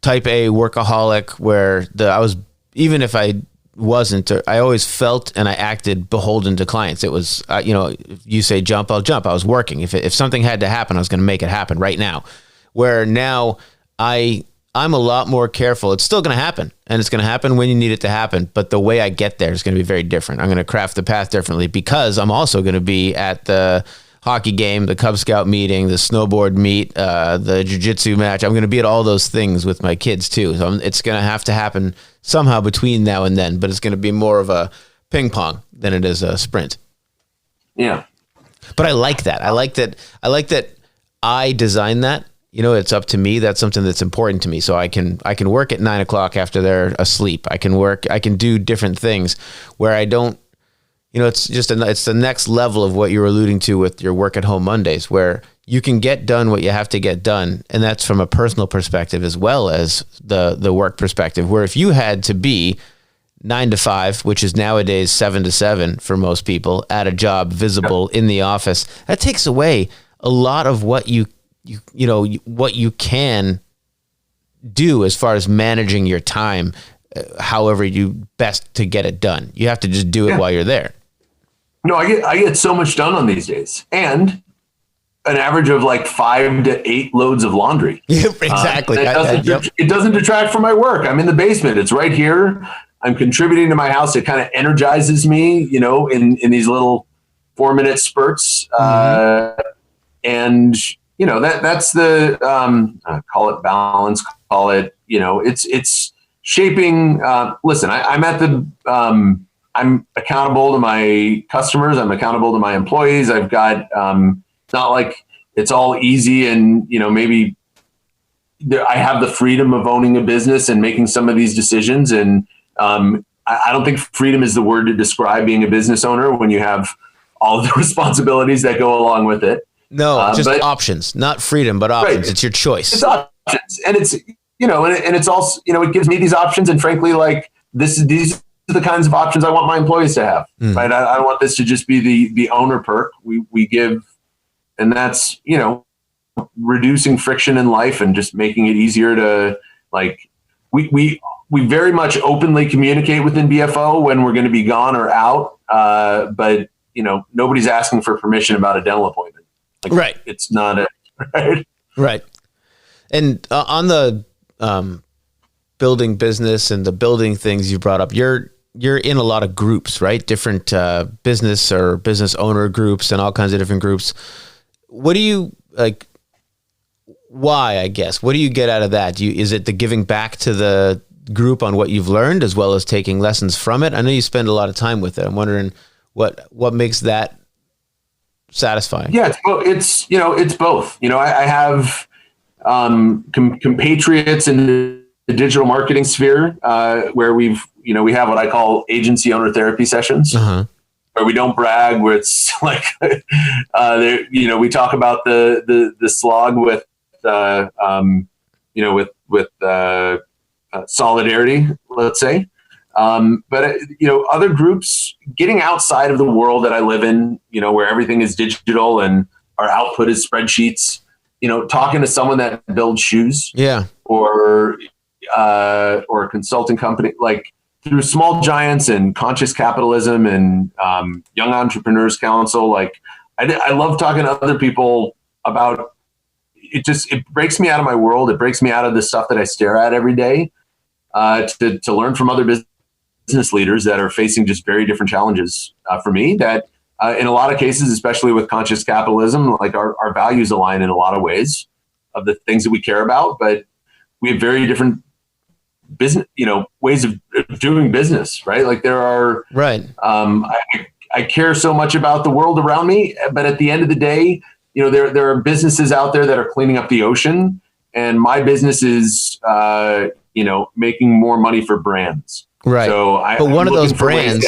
type A workaholic where I was, even if I wasn't, I always felt and I acted beholden to clients. It was, if you say jump, I'll jump. I was working. If something had to happen, I was going to make it happen right now. Where now I'm a lot more careful. It's still going to happen, and it's going to happen when you need it to happen. But the way I get there is going to be very different. I'm going to craft the path differently because I'm also going to be at the hockey game, the Cub Scout meeting, the snowboard meet, the jiu-jitsu match. I'm going to be at all those things with my kids too. So it's going to have to happen somehow between now and then, but it's going to be more of a ping pong than it is a sprint. Yeah. But I like that. I like that I designed that. It's up to me. That's something that's important to me. So I can work at 9 o'clock after they're asleep. I can do different things where I don't, it's the next level of what you're alluding to with your work at home Mondays, where you can get done what you have to get done. And that's from a personal perspective as well as the work perspective, where if you had to be 9 to 5, which is nowadays 7 to 7 for most people, at a job visible in the office, that takes away a lot of what you can do as far as managing your time, however you best to get it done. You have to just do it while you're there. No, I get so much done on these days, and an average of like 5 to 8 loads of laundry. Yeah, exactly. It doesn't detract from my work. I'm in the basement. It's right here. I'm contributing to my house. It kind of energizes me, in these little 4-minute spurts. And that's the, call it balance, call it, it's shaping. Listen, I'm accountable to my customers. I'm accountable to my employees. I've got, it's not like it's all easy and, maybe I have the freedom of owning a business and making some of these decisions. And I don't think freedom is the word to describe being a business owner when you have all of the responsibilities that go along with it. No, just options, not freedom, but options. Right. It's your choice. It's options. And it's, and it's also, it gives me these options. And frankly, like these are the kinds of options I want my employees to have, right? I don't want this to just be the owner perk we give. And that's, reducing friction in life and just making it easier to we very much openly communicate within BFO when we're going to be gone or out. But nobody's asking for permission about a dental appointment. Right. It's not right. Right. And on the building business and the building things you brought up, you're in a lot of groups, right? Different business or business owner groups and all kinds of different groups. What do you like? Why, I guess, what do you get out of that? Is it the giving back to the group on what you've learned as well as taking lessons from it? I know you spend a lot of time with it. I'm wondering what makes that satisfying. Yeah, it's both. I have compatriots in the digital marketing sphere where we have what I call agency owner therapy sessions, where we don't brag, where it's like we talk about the slog with solidarity, let's say. But other groups, getting outside of the world that I live in, where everything is digital and our output is spreadsheets, talking to someone that builds shoes, or a consulting company, like through Small Giants and Conscious Capitalism and Young Entrepreneurs Council. Like I love talking to other people about it. It breaks me out of my world. It breaks me out of the stuff that I stare at every day, to learn from other business leaders that are facing just very different challenges for me, that in a lot of cases, especially with conscious capitalism, like our values align in a lot of ways of the things that we care about, but we have very different business, ways of doing business, right? Like there are, I care so much about the world around me, but at the end of the day, there are businesses out there that are cleaning up the ocean, and my business is, making more money for brands. Right. So but one of those brands,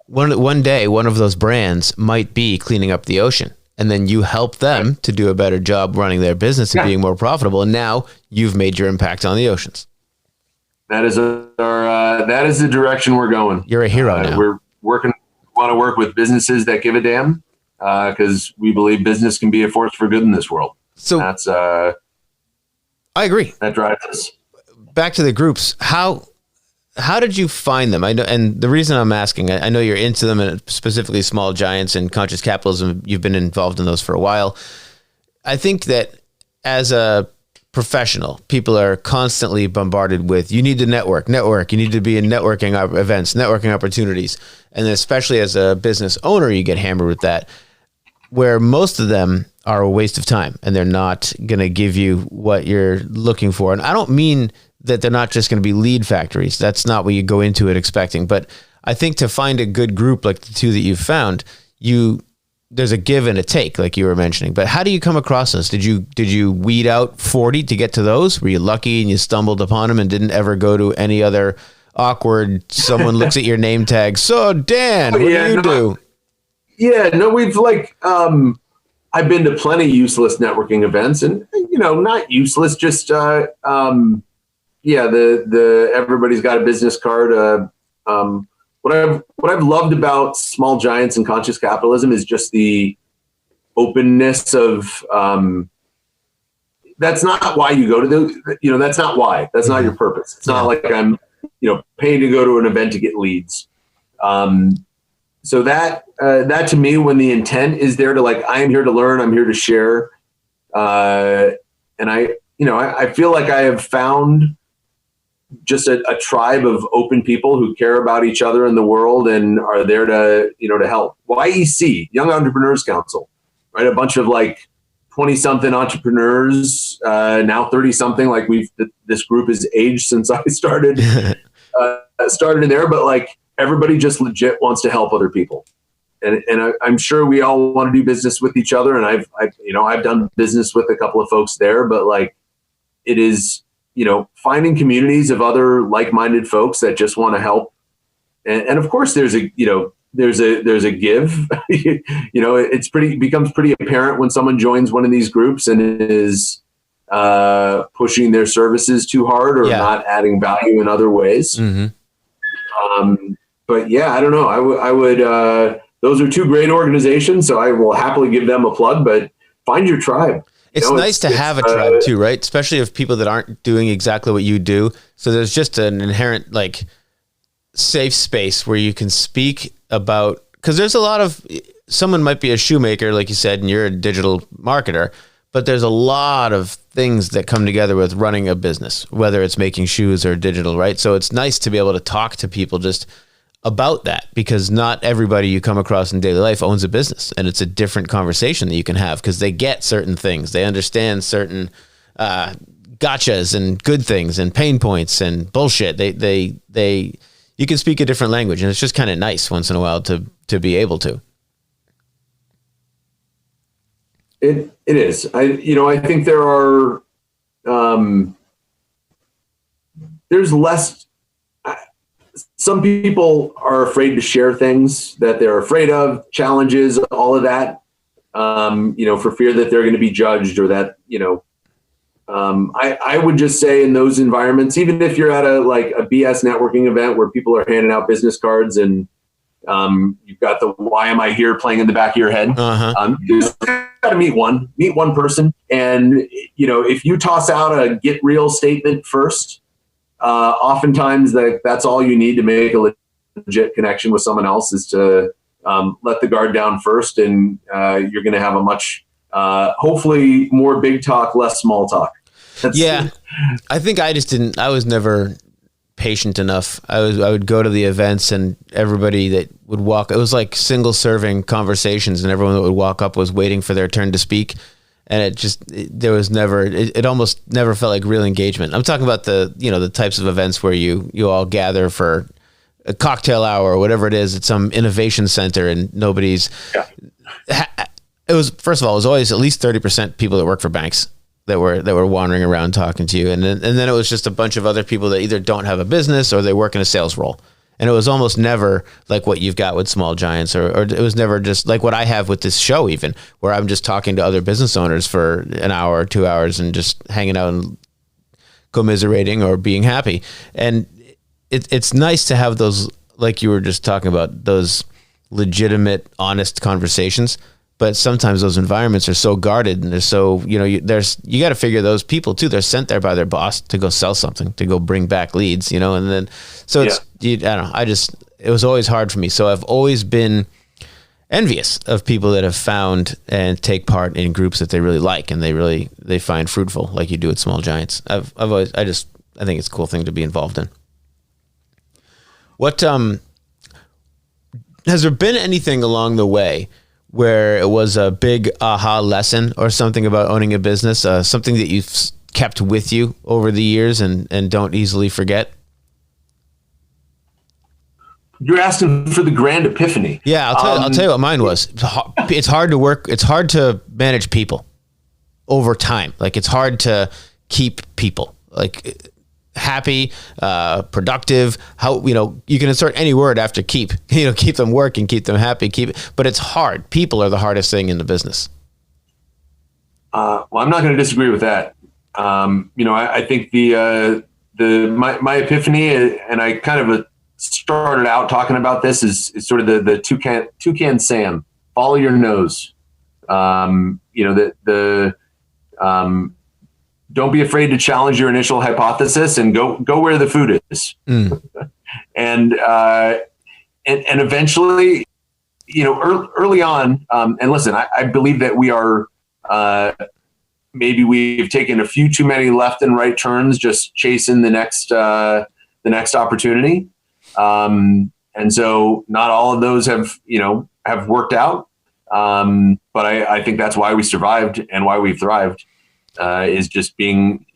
one day, one of those brands might be cleaning up the ocean, and then you help them to do a better job running their business and being more profitable. And now you've made your impact on the oceans. That is that is the direction we're going. You're a hero now. We're want to work with businesses that give a damn, because we believe business can be a force for good in this world. So that's I agree. That drives us. Back to the groups. How did you find them? I know, and the reason I'm asking, I know you're into them, and specifically Small Giants and Conscious Capitalism. You've been involved in those for a while. I think that as a professional, people are constantly bombarded with, you need to network. You need to be in networking events, networking opportunities. And especially as a business owner, you get hammered with that, where most of them are a waste of time and they're not going to give you what you're looking for. And I don't mean that they're not just going to be lead factories. That's not what you go into it expecting. But I think to find a good group like the two that you've found, there's a give and a take, like you were mentioning. But how do you come across this? Did you weed out 40 to get to those? Were you lucky and you stumbled upon them and didn't ever go to any other awkward, someone looks at your name tag, so Dan, what do you do? Yeah, no, we've I've been to plenty useless networking events, and not useless, just everybody's got a business card. What I've loved about Small Giants and Conscious Capitalism is just the openness of, that's not why you go to that's not why. That's not your purpose. It's not like I'm, paying to go to an event to get leads. So that to me, when the intent is there to I am here to learn, I'm here to share. And I feel like I have found just a tribe of open people who care about each other in the world and are there to help. YEC, Young Entrepreneurs Council, right? A bunch of 20-something entrepreneurs, now 30-something. This group has aged since I started in there, but everybody just legit wants to help other people. And I'm sure we all want to do business with each other. And I've done business with a couple of folks there, but it is, finding communities of other like-minded folks that just want to help. And of course there's a give, becomes pretty apparent when someone joins one of these groups and is pushing their services too hard or not adding value in other ways. Mm-hmm. But I don't know. I would those are two great organizations, so I will happily give them a plug, but find your tribe. It's nice to have a tribe too, right? Especially of people that aren't doing exactly what you do. So there's just an inherent safe space where you can speak about, because there's a lot of, someone might be a shoemaker, like you said, and you're a digital marketer, but there's a lot of things that come together with running a business, whether it's making shoes or digital, right? So it's nice to be able to talk to people just about that, because not everybody you come across in daily life owns a business, and it's a different conversation that you can have because they get certain things. They understand certain gotchas and good things and pain points and bullshit. You can speak a different language, and it's just kind of nice once in a while to be able to. It is. I think there are there's less. Some people are afraid to share things that they're afraid of, challenges, all of that, for fear that they're going to be judged or that, I would just say in those environments, even if you're at a BS networking event where people are handing out business cards and you've got the "Why am I here?" playing in the back of your head. You just got to meet one person, and if you toss out a "get real" statement first, oftentimes that's all you need to make a legit connection with someone else is to let the guard down first, and you're going to have a much hopefully more big talk, less small talk. I think I was never patient enough. I would go to the events and everybody that would walk, it was like single serving conversations, and everyone that would walk up was waiting for their turn to speak. And it almost never felt like real engagement. I'm talking about the types of events where you all gather for a cocktail hour or whatever it is at some innovation center, and nobody's, it was, first of all, it was always at least 30% people that work for banks that were wandering around talking to you. And then it was just a bunch of other people that either don't have a business or they work in a sales role. And it was almost never like what you've got with Small Giants, or it was never just like what I have with this show, even, where I'm just talking to other business owners for an hour or 2 hours and just hanging out and commiserating or being happy. And it's nice to have those, like you were just talking about, those legitimate, honest conversations. But sometimes those environments are so guarded, and they're so, you got to figure those people too. They're sent there by their boss to go sell something, to go bring back leads, and then, so it's, I don't know. It was always hard for me. So I've always been envious of people that have found and take part in groups that they really like and they find fruitful, like you do at Small Giants. I think it's a cool thing to be involved in. What, has there been anything along the way where it was a big aha lesson or something about owning a business, something that you've kept with you over the years and don't easily forget? You're asking for the grand epiphany. Yeah, I'll tell you what mine was. It's hard to work. It's hard to manage people over time. Like, it's hard to keep people like happy, productive. How, you can insert any word after keep, keep them working, keep them happy, but it's hard. People are the hardest thing in the business. Well, I'm not going to disagree with that. I think my epiphany, and I kind of started out talking about this, is sort of the toucan Sam, follow your nose. Don't be afraid to challenge your initial hypothesis and go where the food is. And eventually, early on, and listen, I believe that we are, maybe we've taken a few too many left and right turns, just chasing the next opportunity. And so not all of those have worked out. But I think that's why we survived and why we've thrived. Is just being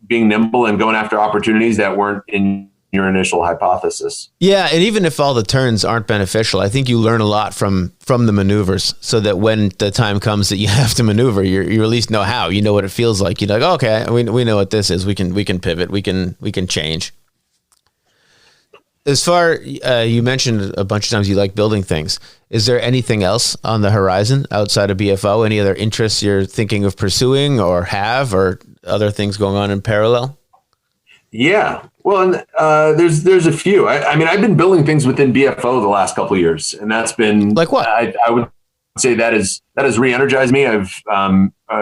nimble and going after opportunities that weren't in your initial hypothesis. Yeah. And even if all the turns aren't beneficial, I think you learn a lot from the maneuvers, so that when the time comes that you have to maneuver, you at least know how, what it feels like. You're like, oh, okay, we know what this is. We can pivot. We can change. As far, you mentioned a bunch of times you like building things. Is there anything else on the horizon outside of BFO? Any other interests you're thinking of pursuing or other things going on in parallel? Yeah. Well, there's a few. I've been building things within BFO the last couple of years, and that's been like what? I would say that has re-energized me. I've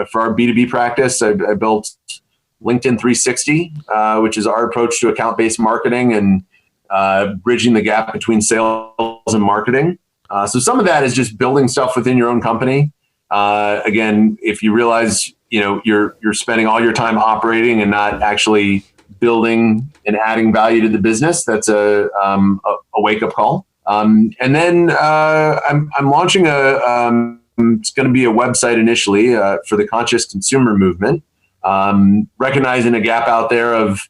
for our B2B practice, I built LinkedIn 360, which is our approach to account-based marketing and bridging the gap between sales and marketing. So some of that is just building stuff within your own company. Again, if you realize, you're spending all your time operating and not actually building and adding value to the business, that's a wake-up call. And then I'm launching it's going to be a website initially for the conscious consumer movement, recognizing a gap out there of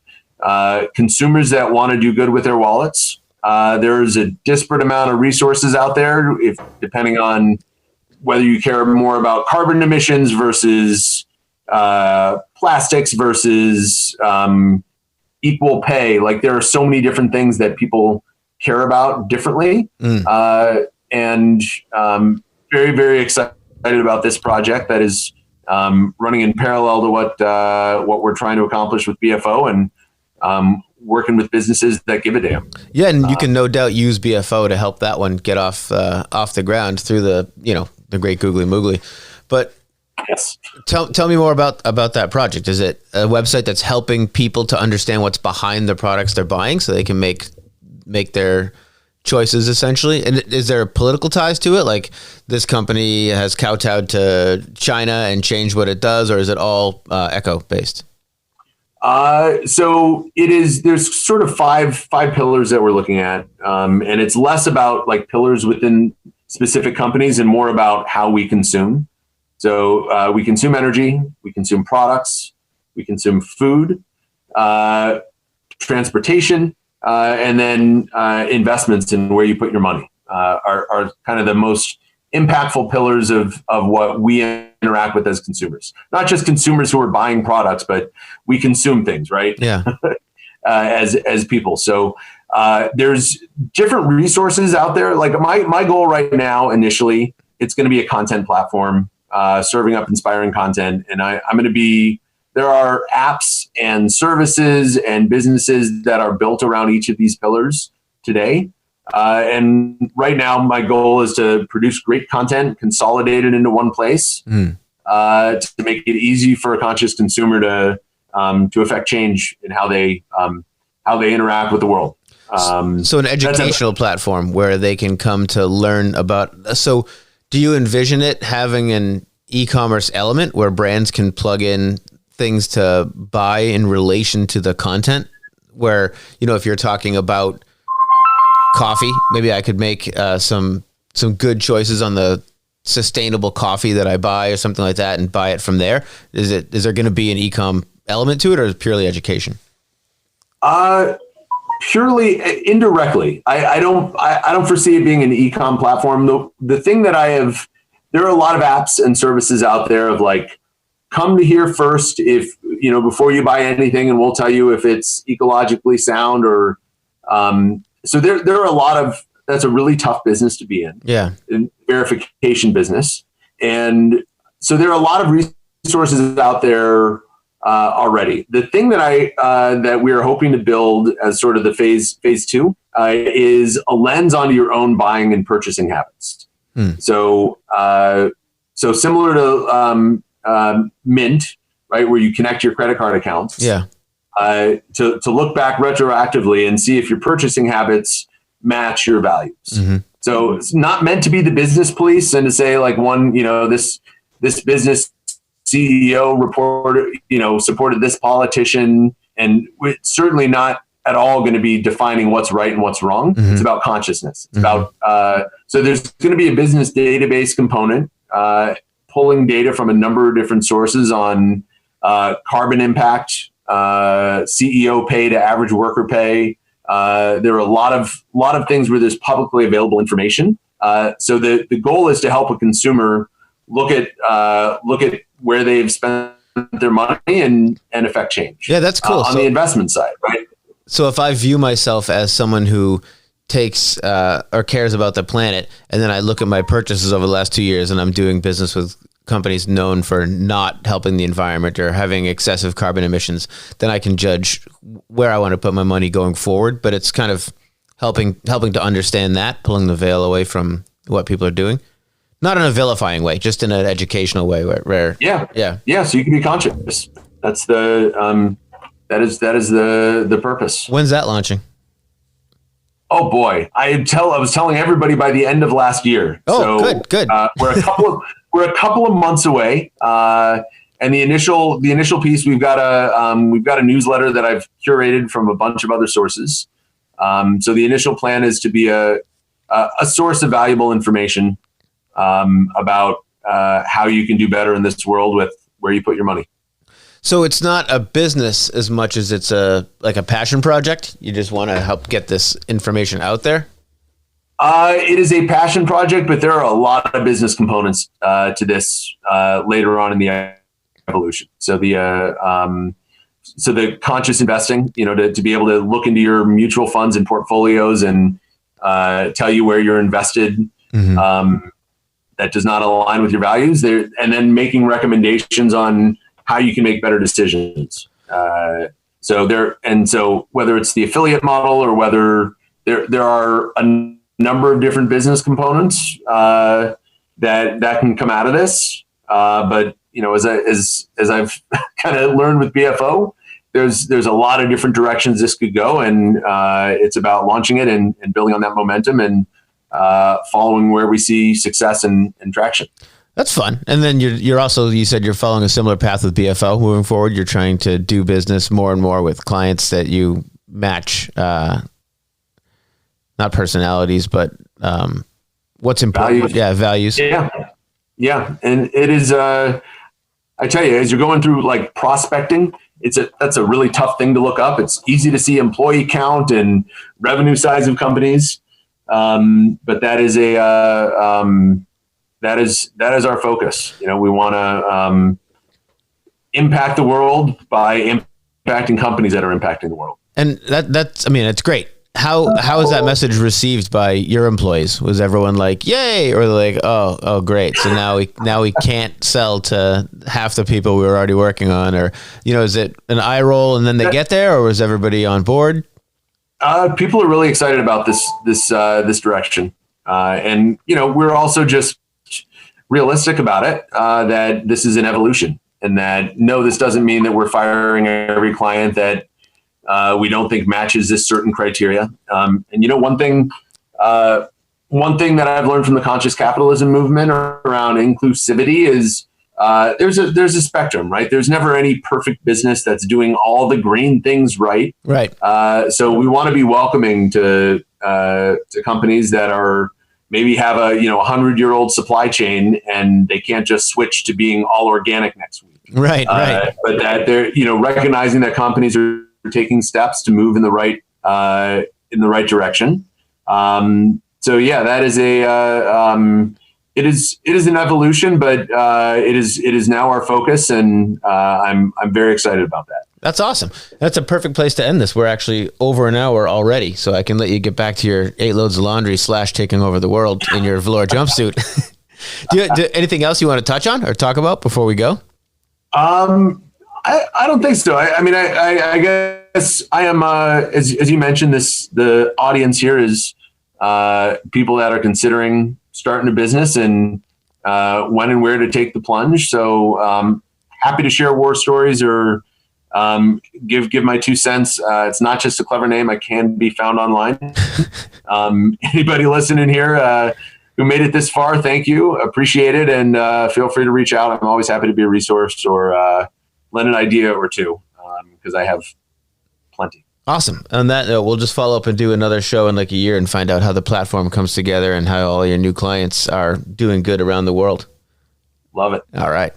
consumers that want to do good with their wallets. There's a disparate amount of resources out there, depending on whether you care more about carbon emissions versus plastics versus equal pay. Like, there are so many different things that people care about differently. And very, very excited about this project that is running in parallel to what we're trying to accomplish with BFO, and working with businesses that give a damn. Yeah, and you can no doubt use BFO to help that one get off the ground through the great googly moogly. But yes, tell me more about that project. Is it a website that's helping people to understand what's behind the products they're buying, so they can make their choices essentially? And is there political ties to it? Like, this company has kowtowed to China and changed what it does, or is it all eco based? So there's sort of five pillars that we're looking at. And it's less about like pillars within specific companies and more about how we consume. So, we consume energy, we consume products, we consume food, transportation, and then, investments in where you put your money, are kind of the most impactful pillars of what we interact with as consumers. Not just consumers who are buying products, but we consume things, right? Yeah. As people. So there's different resources out there. Like my goal right now, initially, it's going to be a content platform, serving up inspiring content. And there are apps and services and businesses that are built around each of these pillars today. And right now, my goal is to produce great content, consolidate it into one place, to make it easy for a conscious consumer to affect change in how they interact with the world. So an educational platform where they can come to learn about. So do you envision it having an e-commerce element where brands can plug in things to buy in relation to the content? Where, if you're talking about coffee, maybe I could make some good choices on the sustainable coffee that I buy or something like that, and buy it from there. Is there going to be an e-com element to it, or is it purely education? Purely indirectly. I don't foresee it being an e-com platform. The thing that there are a lot of apps and services out there of like, come to here first if before you buy anything, and we'll tell you if it's ecologically sound or so there are a lot of, that's a really tough business to be in. Yeah. In verification business. And so there are a lot of resources out there already. The thing that we are hoping to build as sort of the phase two is a lens onto your own buying and purchasing habits. So similar to Mint, right, where you connect your credit card accounts. Yeah. To look back retroactively and see if your purchasing habits match your values. Mm-hmm. So it's not meant to be the business police and to say like this business CEO supported this politician, and it's certainly not at all going to be defining what's right and what's wrong. Mm-hmm. It's about consciousness. It's about so there's going to be a business database component, pulling data from a number of different sources on carbon impact, CEO pay to average worker pay. There are a lot of things where there's publicly available information. So the goal is to help a consumer look at where they've spent their money and affect change. Yeah, that's cool. On the investment side, right? So if I view myself as someone who takes or cares about the planet, and then I look at my purchases over the last 2 years, and I'm doing business with companies known for not helping the environment or having excessive carbon emissions, then I can judge where I want to put my money going forward. But it's kind of helping to understand that, pulling the veil away from what people are doing. Not in a vilifying way, just in an educational way where yeah. So you can be conscious. That's the that is the purpose. When's that launching? Oh boy, I was telling everybody by the end of last year. Oh, so, good. We're a couple of months away, and the initial piece, we've got a newsletter that I've curated from a bunch of other sources. So the initial plan is to be a source of valuable information about how you can do better in this world with where you put your money. So it's not a business as much as it's a passion project. You just want to help get this information out there. It is a passion project, but there are a lot of business components to this later on in the evolution. So the conscious investing, to be able to look into your mutual funds and portfolios and tell you where you're invested. Mm-hmm. that does not align with your values there, and then making recommendations on how you can make better decisions. So whether it's the affiliate model or whether there are a number of different business components that can come out of this. But as I've kind of learned with BFO, there's a lot of different directions this could go, and it's about launching it and building on that momentum and following where we see success and traction. That's fun. And then you're also, you said you're following a similar path with BFO moving forward. You're trying to do business more and more with clients that you match, not personalities, but what's important. Values. Yeah, values. Yeah. And it is, I tell you, as you're going through like prospecting, that's a really tough thing to look up. It's easy to see employee count and revenue size of companies. But that is that is our focus. We want to impact the world by impacting companies that are impacting the world. And it's great. How is that message received by your employees? Was everyone like, yay, or like, oh, great. So now we can't sell to half the people we were already working on, or, is it an eye roll and then they get there, or was everybody on board? People are really excited about this direction. And we're also just realistic about it, that this is an evolution, and that, no, this doesn't mean that we're firing every client that we don't think matches this certain criteria. And one thing that I've learned from the conscious capitalism movement around inclusivity is there's a spectrum, right? There's never any perfect business that's doing all the green things right. Right. So we want to be welcoming to companies that are maybe have a 100-year-old supply chain and they can't just switch to being all organic next week. Right. But that they're recognizing that companies are taking steps to move in the right direction. So yeah, that is it is an evolution, but it is now our focus, and I'm very excited about that. That's awesome. That's a perfect place to end this. We're actually over an hour already, so I can let you get back to your 8 loads of laundry / taking over the world in your velour jumpsuit. Do anything else you want to touch on or talk about before we go? I don't think so. I guess I am, as you mentioned, the audience here is people that are considering starting a business and when and where to take the plunge. So happy to share war stories or give my 2 cents. It's not just a clever name. I can be found online. Anybody listening here who made it this far, thank you. Appreciate it. And feel free to reach out. I'm always happy to be a resource or lend an idea or two, because I have plenty. Awesome. On that note, we'll just follow up and do another show in like a year and find out how the platform comes together and how all your new clients are doing good around the world. Love it. All right.